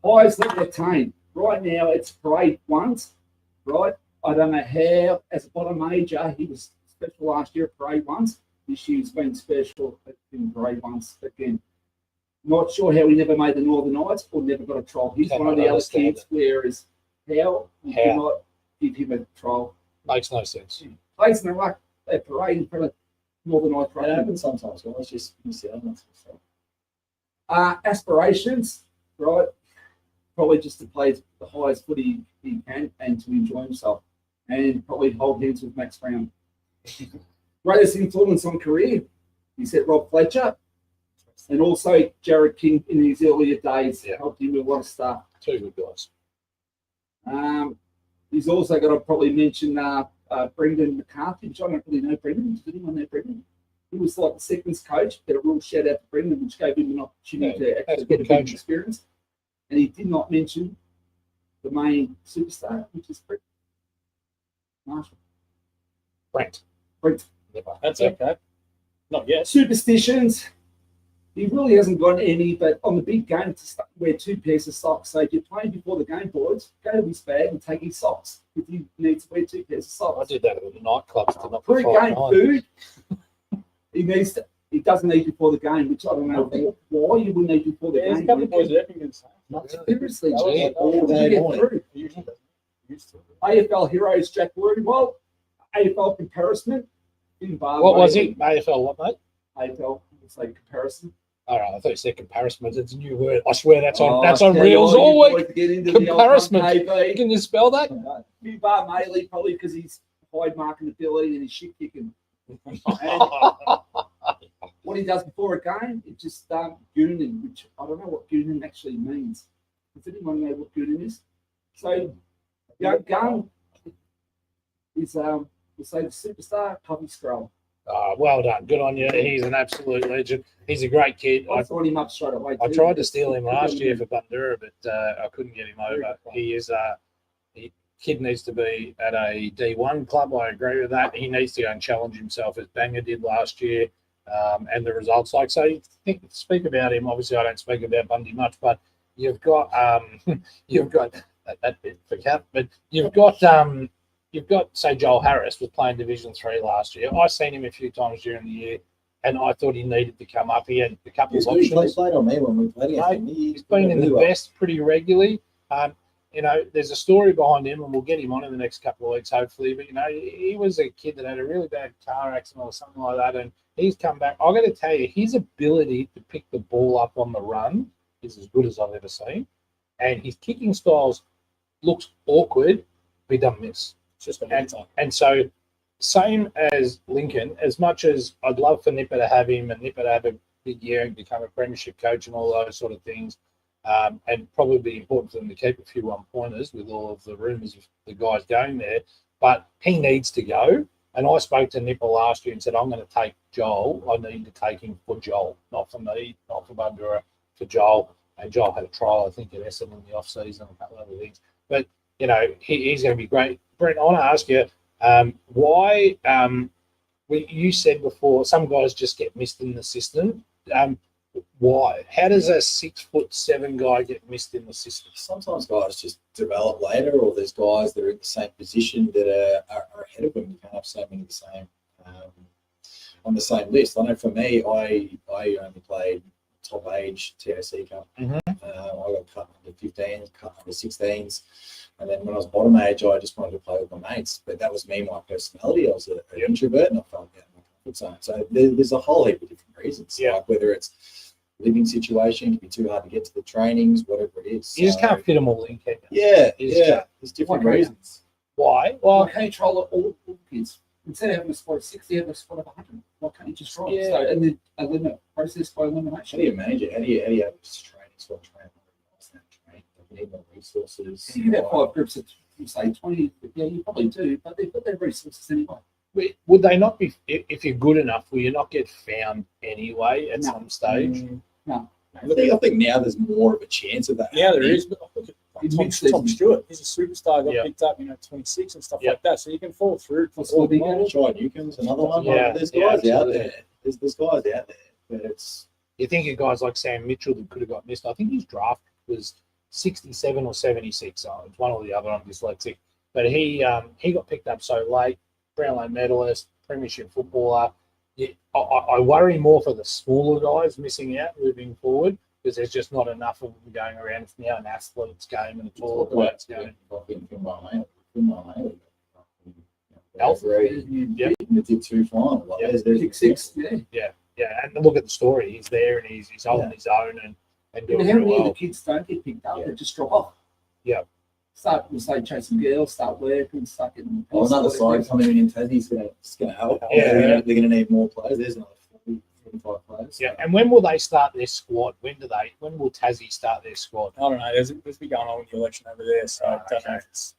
Highest level attained. Right now, it's grade 1s, right? I don't know how, as a bottom major, he was special last year at grade 1s. This year's been special in grade 1s again. Not sure how he never made the Northern Knights or never got a trial. He's one of the other kids, whereas how you cannot give him a trial. Makes no sense. Plays in the ruck, they parade in front of Northern Knights. It happens sometimes, guys. Just miss out on it. Aspirations, right? Probably just to play the highest footy he can and to enjoy himself, and probably hold hands with Max Brown. Greatest influence on career, he said Rob Fletcher, and also Jared King in his earlier days. Helped him with a lot of stuff. Two good guys. He's also got to probably mention Brendan McCarthy, which I don't really know Brendan. Does anyone know Brendan? He was like the seconds coach. Get a real shout out to Brendan, which gave him an opportunity to actually get a bit of experience. And he did not mention the main superstar, which is Brent Marshall. Brent. Brent. That's okay. Not yet. Superstitions. He really hasn't got any, but on the big game, to wear 2 pairs of socks. So if you're playing before the game, boys, go to his bag and take his socks. If you need to wear 2 pairs of socks. I did that at the nightclubs to not Pre-game food, he doesn't eat before the game, which I don't know why you wouldn't eat before the There's a game. couple of boys that can say. Seriously, Yeah. All day get morning. through. Used to. AFL heroes, Jack Rory. Well, AFL comparison. What was it? AFL what, mate? AFL, it's like comparison. All right, I thought you said comparison. It's a new word. I swear that's on I tell you reels what, all you week. boys get into the old Comparison. KB. Can you spell that? Few bar Maley, probably because he's high marking ability and he's shit kicking. And what he does before a game, it's just gooning, which I don't know what gooning actually means. Does anyone know what gooning is? So, gun is we'll say the superstar Puppy Scroll. Well done. Good on you. He's an absolute legend. He's a great kid. I thought him up straight away. I too. tried to steal him last year for Bundoora, but I couldn't get him over. He is kid needs to be at a D1 club. I agree with that. He needs to go and challenge himself as Banger did last year, and the results. Like so, speak about him. Obviously, I don't speak about Bundy much, but you've got that bit for Cap, but you've got say Joel Harris was playing Division 3 last year. I seen him a few times during the year, and I thought he needed to come up. He had a couple of He options. played on me when we played against him. He's been in the best pretty regularly. There's a story behind him, and we'll get him on in the next couple of weeks, hopefully. But, he was a kid that had a really bad car accident or something like that, and he's come back. I've got to tell you, his ability to pick the ball up on the run is as good as I've ever seen. And his kicking styles looks awkward, but he doesn't miss. It's just And so, same as Lincoln, as much as I'd love for Nipper to have him and Nipper to have a big year and become a premiership coach and all those sort of things, and probably be important for them to keep a few one-pointers with all of the rumours of the guys going there, but he needs to go. And I spoke to Nipper last year and said, I'm going to take Joel. I need to take him for Joel, not for me, not for Bundoora, for Joel. And Joel had a trial, I think, at Essendon in the off-season, a couple of other things. But, he's going to be great. Brent, I want to ask you, why you said before some guys just get missed in the system. Why? How does a 6'7" guy get missed in the system? Sometimes guys just develop later, or there's guys that are in the same position that are ahead of them. You can't have so many the same on the same list. I know for me, I only played top age TOC Cup. Mhm. I got cut under 15s, cut under 16s. And then when I was bottom age, I just wanted to play with my mates. But that was me, my personality. I was an introvert and I felt out of my comfort zone. So there's a whole heap of different reasons. Yeah. Like whether it's living situation, it can be too hard to get to the trainings, whatever it is. You just can't fit them all in, can you? Yeah, You just yeah. can't. There's different Why can't you? reasons. Why? Why Well, can't you trial all kids? Instead of having a squad of 60, have a squad of 100. Why can't you just try? Yeah. So, and then eliminate process by elimination. How do you manage it? How do you have this training squad train? You need more resources. You have 5 groups of, say, 20. Yeah, you probably do, but they've got their resources anyway. would they not be, if you're good enough, will you not get found anyway at No. some stage? I think now there's more of a chance of that. Yeah, there happening. is. But look at In Tom mid-season. Stewart. He's a superstar. Got Yeah. picked up, 26 and stuff Yeah. like that. So you can fall through. For What's the big all- Try Newcomb's another one. Yeah, Like, there's yeah, guys out absolutely. there. There's guys out there, but it's You think of guys like Sam Mitchell that could have got missed. I think his draft was 67 or 76. So it's one or the other. I'm dyslexic. But he got picked up so late. Brownlow medalist, premiership footballer. Yeah, I worry more for the smaller guys missing out moving forward because there's just not enough of them going around. It's now an athlete's game and it's all talk about about game. Elf? Yeah, they did 2 final. Like, Yeah. there's Kick 6, yeah. Yeah, and look at the story. He's there and he's holding his own and And doing how very many of the well. kids don't get picked up? Yeah. They just drop off. Yeah. Start, we'll say, chasing girls, start working, start getting. Well, another side coming in Tassie's going to help. Yeah. They're going to need more players. There's another 40, 45 players. Yeah, and when will they start their squad? When will Tassie start their squad? I don't know. There's been going on with the election over there, so I don't know if it's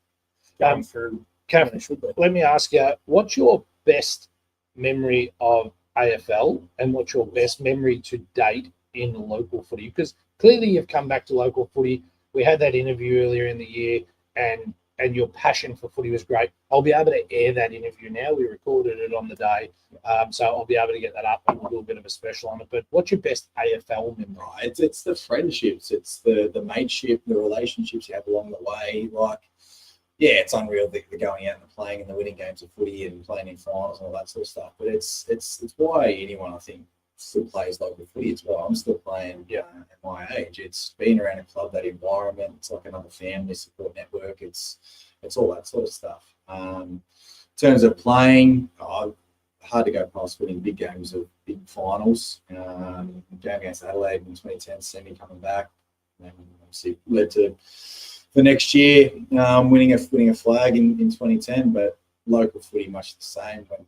going through. Kath, They should be. let me ask you, what's your best memory of AFL and what's your best memory to date in local footy? Because clearly you've come back to local footy. We had that interview earlier in the year and and your passion for footy was great. I'll be able to air that interview now. We recorded it on the day, so I'll be able to get that up and we'll do a bit of a special on it. But what's your best AFL memory? It's the friendships, it's the mateship, the relationships you have along the way. Like, yeah, it's unreal that they're going out and playing in the winning games of footy and playing in finals and all that sort of stuff. But it's why anyone, I think, still plays local footy. It's why I'm still playing at my age. It's being around a club, that environment. It's like another family support network. It's all that sort of stuff. In terms of playing, hard to go past winning big games of big finals. Game against Adelaide in 2010, semi coming back, and obviously led to the next year winning a flag in 2010. But local footy much the same. When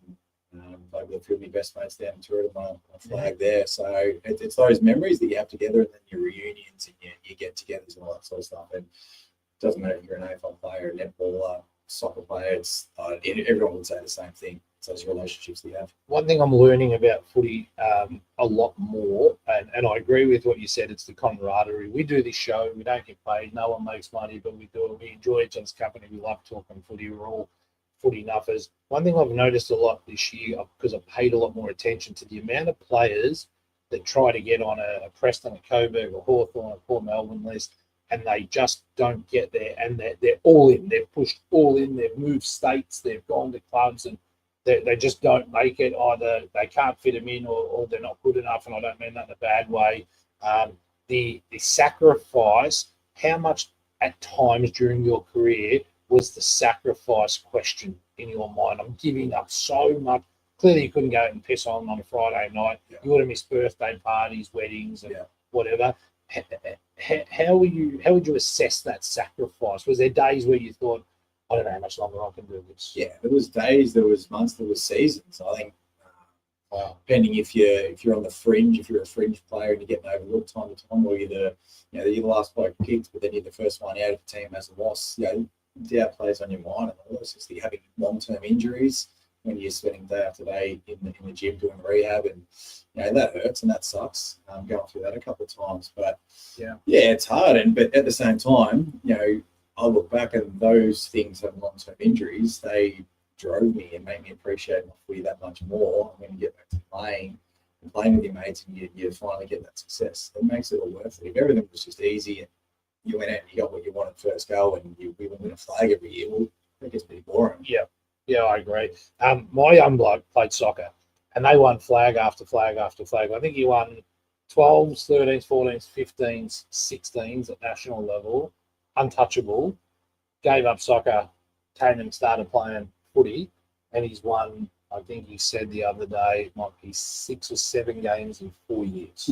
played with a few of my best mates down in Toronto, my flag there. So it's those memories that you have together, and then your reunions and your get-togethers and all that sort of stuff. And it doesn't matter if you're an AFL player, a netballer, soccer player. It's everyone would say the same thing. It's those relationships that you have. One thing I'm learning about footy a lot more, and I agree with what you said, it's the camaraderie. We do this show, we don't get paid, no one makes money, but we do it. We enjoy each other's company. We love talking footy. We're all footy nuffers. One thing I've noticed a lot this year, because I've paid a lot more attention to the amount of players that try to get on a Preston, a Coburg, a Hawthorn, a Port Melbourne list, and they just don't get there. And they're all in. They've pushed all in. They've moved states. They've gone to clubs, and they just don't make it. Either they can't fit them in, or they're not good enough. And I don't mean that in a bad way. The sacrifice, how much at times during your career was the sacrifice question in your mind? I'm giving up so much. Clearly, you couldn't go out and piss on a Friday night. Yeah. You would have missed birthday parties, weddings, and whatever. How would you assess that sacrifice? Was there days where you thought, I don't know how much longer I can do this? Yeah, there was days, there was months, there was seasons. I think, depending if you're on the fringe, if you're a fringe player and you're getting overlooked time to time, or you're the last bloke picked, but then you're the first one out if the team has a loss. Doubt plays on your mind, and all this is having long-term injuries when you're spending day after day in the gym doing rehab, and that hurts and that sucks. Going through that a couple of times, but it's hard. But at the same time, I look back and those things, having long-term injuries, they drove me and made me appreciate my footy that much more. When you get back to playing with your mates, and you finally get that success, it makes it all worth it. If everything was just easy and you went out and you got what you wanted first go, and we win a flag every year, well, that gets pretty boring. Yeah, I agree. My young bloke played soccer, and they won flag after flag after flag. I think he won 12s, 13s, 14s, 15s, 16s at national level, untouchable, gave up soccer, came and started playing footy, and he's won, I think he said the other day, it might be 6 or 7 games in 4 years.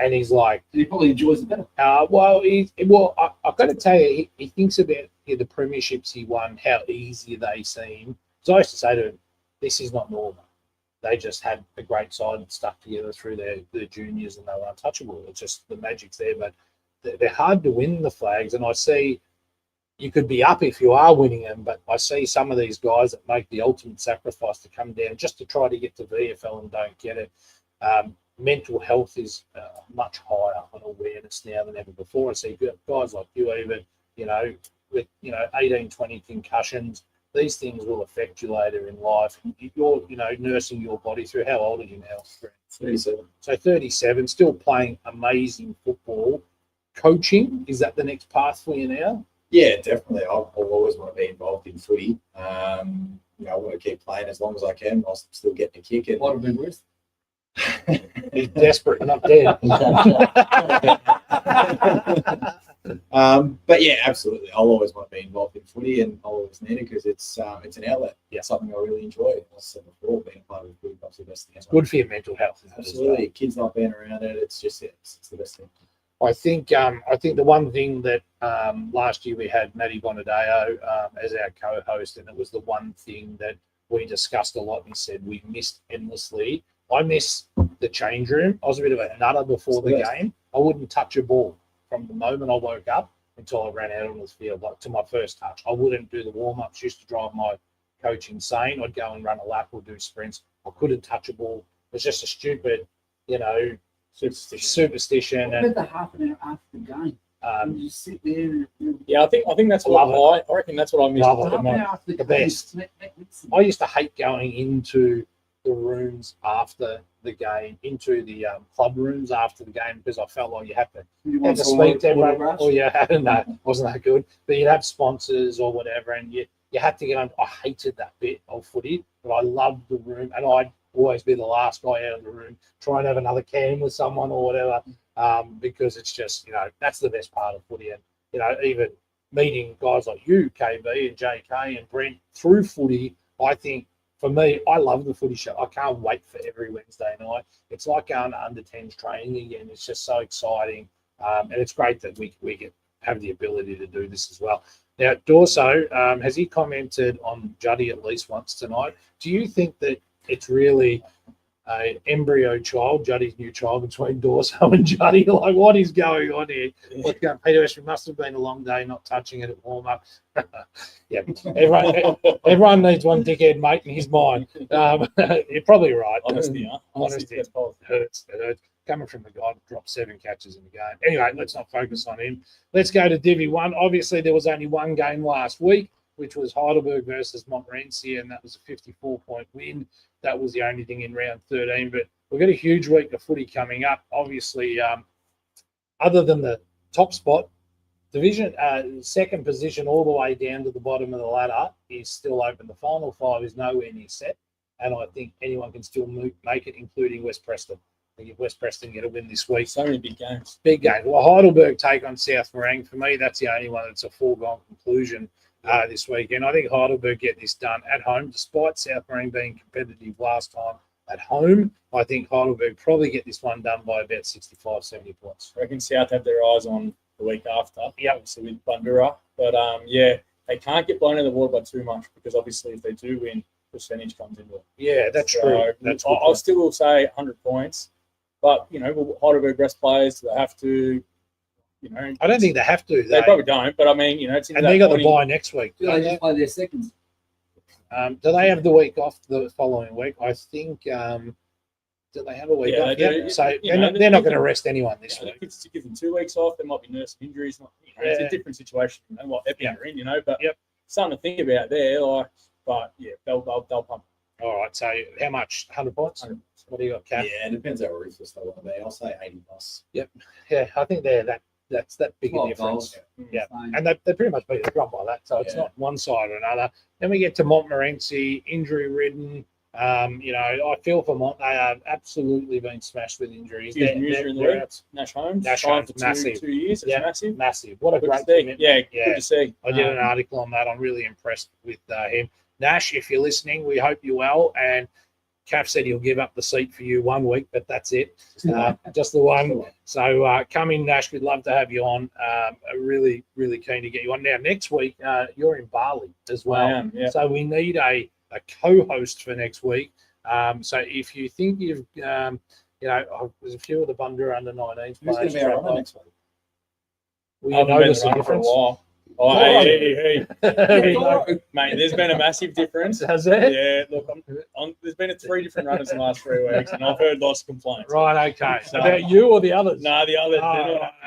And he's like, he probably enjoys it better. I've got to tell you, he thinks about the premierships he won, how easy they seem. So I used to say to him, this is not normal. They just had a great side and stuck together through their juniors, and they were untouchable. It's just the magic's there, but they're hard to win the flags. And I see you could be up if you are winning them, but I see some of these guys that make the ultimate sacrifice to come down just to try to get to VFL and don't get it. Mental health is much higher on awareness now than ever before. I see guys like you, even, with 18, 20 concussions. These things will affect you later in life. You're, nursing your body through. How old are you now? 37. So 37, still playing amazing football. Coaching, is that the next path for you now? Yeah, definitely. I'll always want to be involved in footy. I want to keep playing as long as I can whilst I'm still getting a kick. And What have been worth? He's desperate, not dead. But yeah, absolutely. I'll always want to be involved in footy, and I'll always need it because it's an outlet. Yeah, something I really enjoy. As I said before, being part of the footy club's the best thing. It's good for your mental health. Absolutely, kids like being around it. It's just it's the best thing. I think the one thing that last year we had Matty Bonadeo as our co-host, and it was the one thing that we discussed a lot and said we missed endlessly. I miss the change room. I was a bit of a nutter before the game. I wouldn't touch a ball from the moment I woke up until I ran out on the field, like to my first touch. I wouldn't do the warm-ups. Used to drive my coach insane. I'd go and run a lap or do sprints. I couldn't touch a ball. It's just a stupid, superstition. What about the half an hour after the game? You sit there. Yeah, I think that's what I reckon that's what I missed Love the most. The best. I used to hate going into the rooms after the game, into the club rooms after the game, because I felt like you had to speak to everyone. Oh yeah, no, wasn't that good. But you'd have sponsors or whatever, and you had to get on. I hated that bit of footy, but I loved the room, and I'd always be the last guy out of the room, try and have another can with someone or whatever, because it's just, that's the best part of footy. And, even meeting guys like you, KB and JK and Brent through footy, I think, for me, I love the footy show. I can't wait for every Wednesday night. It's like going to under 10s training again. It's just so exciting. And it's great that we can have the ability to do this as well. Now, Dorso, has he commented on Juddy at least once tonight? Do you think that it's really an embryo child, Juddy's new child, between Dorso and Juddy? Like, what is going on here? What's going on? Peter Westwood must have been a long day not touching it at warm-up. Yeah, everyone needs one dickhead mate in his mind. You're probably right. Honesty, huh? Honesty. It hurts. Coming from the guy that dropped 7 catches in the game. Anyway, let's not focus on him. Let's go to Divi 1. Obviously, there was only one game last week, which was Heidelberg versus Montmorency, and that was a 54-point win. That was the only thing in round 13. But we've got a huge week of footy coming up. Obviously, other than the top spot, division second position all the way down to the bottom of the ladder is still open. The final 5 is nowhere near set, and I think anyone can still make it, including West Preston. I think if West Preston get a win this week. So many big games. Big game. Well, Heidelberg take on South Morang. For me, that's the only one that's a foregone conclusion this weekend. I think Heidelberg get this done at home, despite South Morang being competitive last time at home. I think Heidelberg probably get this one done by about 65, 70 points. I reckon South have their eyes on the week after, obviously with Bundoora. But, they can't get blown out of the water by too much, because obviously if they do win, percentage comes into it. Yeah, that's true. I still will say 100 points. But, will Heidelberg rest players, do they have to, I don't think they have to. They probably don't, but I mean, it's in and they got the bye next week. Do they just play their seconds? Do they have the week off the following week? I think. Do they have a week off? Yeah. So they're not going to rest anyone this week. It's to give them 2 weeks off. There might be nursing injuries. It's a different situation. What Epi are in, but something to think about there. They'll pump. All right. So how much? 100 points. 100. What do you got, Kat? Yeah, it depends how ruthless they want to be. I'll say 80 plus. Yep. Yeah, I think that's that big a difference. Yeah. And they pretty much beat the drum by that. So it's not one side or another. Then we get to Montmorency, injury ridden. I feel for Mont. They have absolutely been smashed with injuries. Nash Holmes. Massive. 2 years. It's massive. What a great commitment. Yeah, good to see. I did an article on that. I'm really impressed with him. Nash, if you're listening, we hope you're well. And Kath said he'll give up the seat for you 1 week, but that's it. Just the one. So come in, Nash. We'd love to have you on. Really, really keen to get you on. Now, next week, you're in Bali as well. I am, yeah. So we need a co-host for next week. So if you think you've, there's a few of the Bundoora under 19s players. Who's going to be next week? Will you notice the difference? Oh, hey. Mate, there's been a massive difference. Has there? Yeah, look, there's been 3 different runners in the last 3 weeks, and I've heard lots of complaints. Right, okay. So about you or the others? No, the others.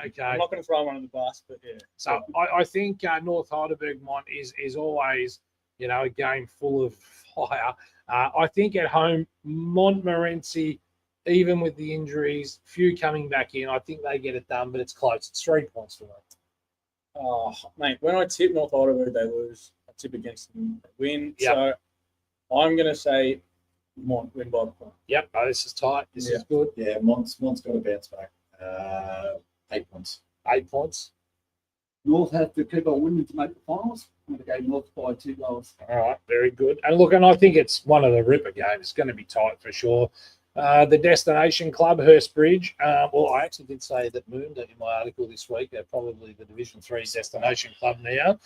Okay. I'm not going to throw one on the bus, but yeah. So I think North Heidelberg Mont is always, a game full of fire. I think at home, Montmorency, even with the injuries, few coming back in, I think they get it done, but it's close. It's 3 points for me. Oh, mate, when I tip North Heidelberg, they lose. I tip against them, they win. Yep. So I'm going to say Mont win by the point. Yep, this is tight. This is good. Yeah, Mont's got to bounce back. 8 points. 8 points. North have to keep on winning to make the finals. I'm going to go North by 2 goals. All right, very good. And look, and I think it's one of the ripper games. It's going to be tight for sure. The destination club, Hurstbridge. I actually did say that Moonda in my article this week. They're probably the Division 3 destination club now.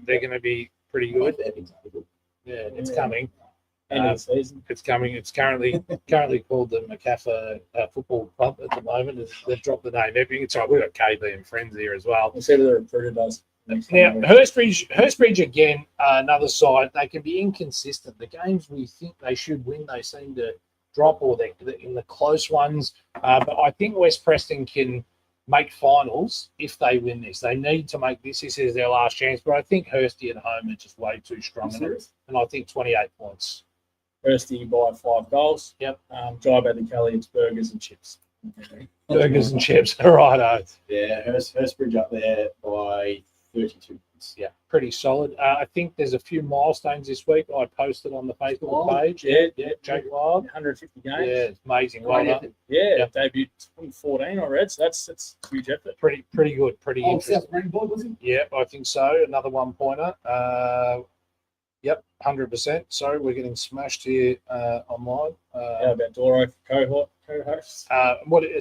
They're going to be pretty good. Yeah, it's coming. End of the season. It's coming. It's currently called the Macaffa Football Club at the moment. They've dropped the name. It's all right. We've got KB and friends here as well. We'll see what the recruiter does. Now, Hurstbridge again, another side. They can be inconsistent. The games we think they should win, they seem to drop, or they're in the close ones. But I think West Preston can make finals if they win this. They need to make this. This is their last chance. But I think Hursty at home are just way too strong. And I think 28 points. Hursty by 5 goals. Yep. Jai by the Kelly, it's burgers and chips. Burgers and chips. Righto. Yeah, Hurstbridge up there by 32 points. Yeah, pretty solid. I think there's a few milestones this week. I posted on the Facebook page. Yeah. Jake Wild. 150 games. Yeah, it's amazing. Well done. Yeah, debuted 2014 I read, so that's huge effort. Pretty good. Pretty interesting. South Green boy, was he? Yeah, I think so. Another 1-pointer. Yep, 100%. Sorry, we're getting smashed here online. How about Doro for co-hosts?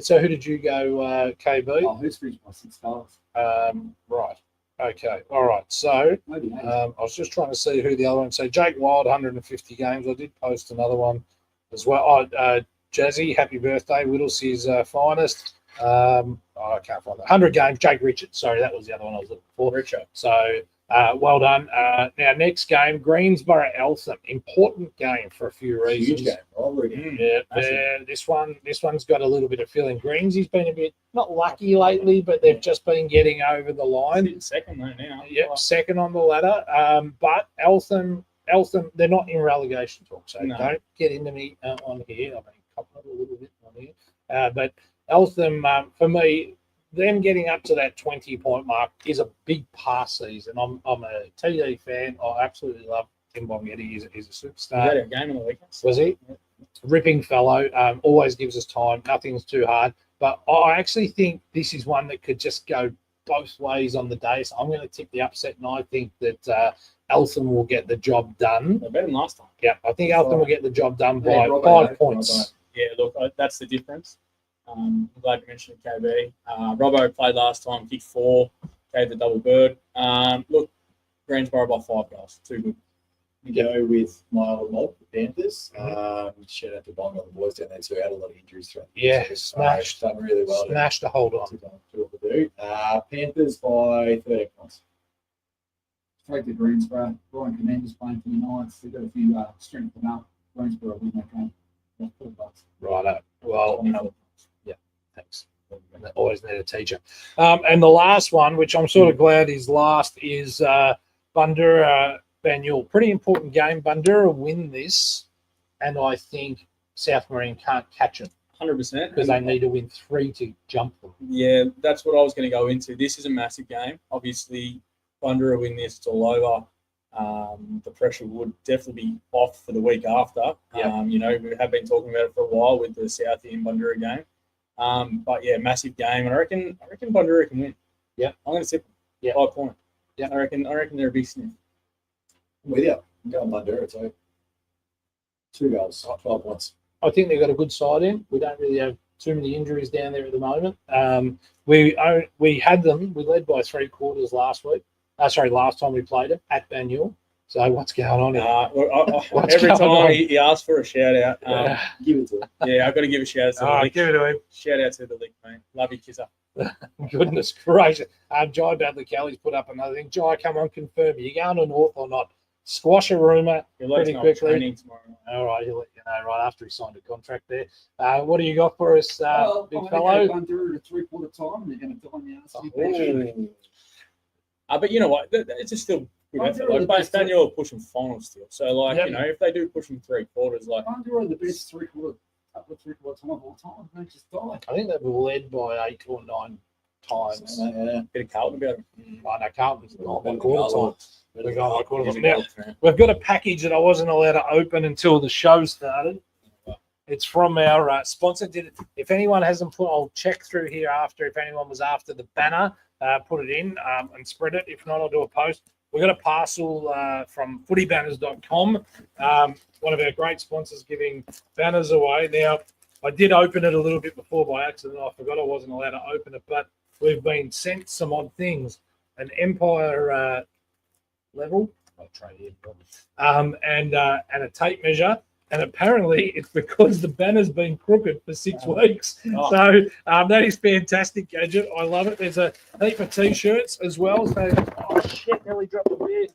So who did you go, KB? Oh, who's finished by 6 goals? Right. Okay. All right. So Maybe 8. I was just trying to see who the other one. So Jake Wild, 150 games. I did post another one as well. Jazzy, happy birthday. Whittlesy's finest. I can't find that. 100 games. Jake Richards. Sorry, that was the other one I was looking for. Richard. So well done. Now, next game, Greensboro Eltham. Important game for a few reasons. Huge game. Rivalry. Yeah, this one's got a little bit of feeling. Greensy's been a bit not lucky lately, but they've just been getting over the line. Second though now. Yep, second on the ladder. But Eltham, they're not in relegation talk, so don't get into me on here. I've been copping a little bit on here. But Eltham, for me, them getting up to that 20-point mark is a big pass season. I'm a TD fan. I absolutely love Tim Bongetti. He's a superstar. Was that a game on the weekend? Was he? Yeah. Ripping fellow. Always gives us time. Nothing's too hard. But I actually think this is one that could just go both ways on the day. So I'm going to tip the upset, and I think that Eltham will get the job done. They're better than last time. Yeah, I think Eltham will get the job done by Robbo, 5 points. Yeah, look, that's the difference. I'm glad you mentioned KB. Robbo played last time, kicked 4, gave the double bird. Look, Greensboro by 5 goals. Too good. Go with my old mob, the Panthers. Shout out to Bong on the boys down there too. Had a lot of injuries throughout the Yeah, season. smashed. Done really well. Smashed a hold on. To Panthers by 13 points. Straight to Greensboro. Brian Commander's playing for the Knights. They've got a few strengthen up. Greensboro win that game. That's $4. Righto. Well, yeah, thanks. Always need a teacher. And the last one, which I'm sort of glad is last, is Bundoora Banyul. Pretty important game. Bundoora win this, and I think South Marine can't catch it 100%. because they need to win 3 to jump them. Yeah, that's what I was going to go into. This is a massive game. Obviously, Bundoora win this, it's all over. The pressure would definitely be off for the week after. Yeah. We have been talking about it for a while with the Southie and Bundoora game. But yeah, massive game, and I reckon Bundoora can win. Yeah, I'm going to tip 5 point. Yeah, I reckon they're a big sniff. With you. I'm going Bundoora too. 2 goals, 12 points. I think they've got a good side in. We don't really have too many injuries down there at the moment. We had them. We led by 3/4 last week. Last time we played it at Banyul. So what's going on here? Every time he asks for a shout out, Give it to him. yeah, I've got to give a shout out to the league. Give it to him. Shout out to the league, mate. Love you, Kizza. Goodness gracious. Jai Badley Kelly's put up another thing. Jai, come on, confirm. Are you going to North or not? Squash a rumour pretty quickly. Tomorrow. All right, he'll let you know right after he signed a contract there. What do you got for us, big fellow? Bundoora at 3/4 time, and they're going to die in the ass. But you know what? It's just still good effort. Like, Daniel are pushing finals still. So, if they do push them 3/4, like... Bundoora are the best 3/4 time of all time. They just die. I think they've led by 8 or 9 times. Bit of Carlton about them. I know Carlton's gone by quarter time. Now, we've got a package that I wasn't allowed to open until the show started. It's from our sponsor. If anyone hasn't put, I'll check through here after. If anyone was after the banner, put it in and spread it. If not, I'll do a post. We've got a parcel from footybanners.com. One of our great sponsors giving banners away. Now, I did open it a little bit before by accident. I forgot I wasn't allowed to open it, but we've been sent some odd things. An Empire level, I'll trade here, and a tape measure. And apparently it's because the banner's been crooked for 6 weeks. Oh. So that is fantastic gadget. I love it. There's a heap of T-shirts as well. So, oh, shit, nearly dropped the beer.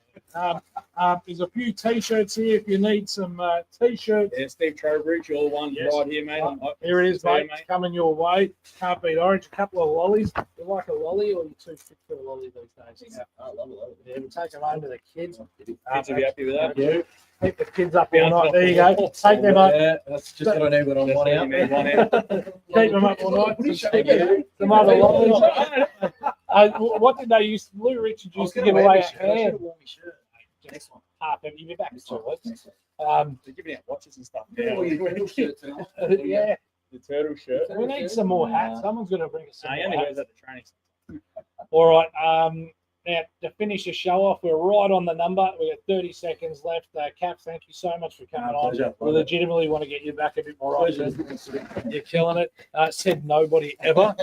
There's a few T-shirts here if you need some T-shirts. Yeah, Steve Trowbridge, your one Yes. right here, mate. Here it is, There, mate. It's coming your way. Can't beat orange. A couple of lollies. You like a lolly, or you too fit for a lolly these days? Yeah, I love it. Yeah, we'll take them home to the kids. Kids will be happy with that. Yeah. Keep the kids up all night. There you go. Take them up. Yeah, that's just what I need when I'm Just one let out. you need one out. Keep them up all night. Some other lollies. What did they use? Lou Richards used to give away a hand. Next one. Half of you. Be back in 2 weeks. They're giving out watches and stuff. Yeah, well, your little shirt tonight. Yeah. The turtle shirt. We need some more hats. Someone's going to bring us some He more only hats. wears that to training. All right. Now, to finish the show off, we're right on the number. We've got 30 seconds left. Caps, thank you so much for coming on. Pleasure. We legitimately want to get you back a bit more often. You're killing it. Said nobody ever.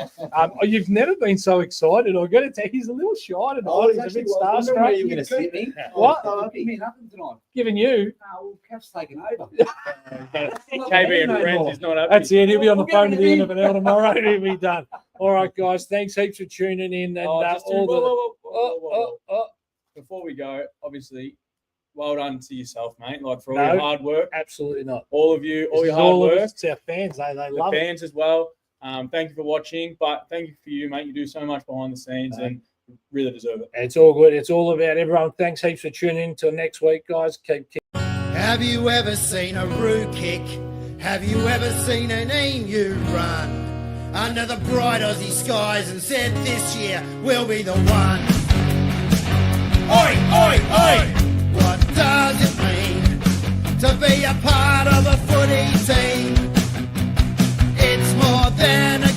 You've never been so excited. I've got to tell you, he's a little shy tonight. He's a bit starstruck. You're going to sit me? What? Give me nothing tonight. Giving you. Well, Cav's taken over. KB and friends is not happy. That's it. He'll be on the phone at the end of an hour tomorrow. He'll be done. All right, guys. Thanks heaps for tuning in. And Before we go, obviously, well done to yourself, mate. Like for all No. your hard work, Absolutely not. all of you, all This your is hard all of work, us. It's our fans. They the love it. fans as well. Thank you for watching, but thank you for you, mate. You do so much behind the scenes and really deserve it. It's all good. It's all about everyone. Thanks heaps for tuning in. Till next week, guys. Keep. Have you ever seen a roo kick? Have you ever seen an emu run under the bright Aussie skies and said this year we'll be the one? Oi, oi, oi! What does it mean to be a part of a footy team? It's more than a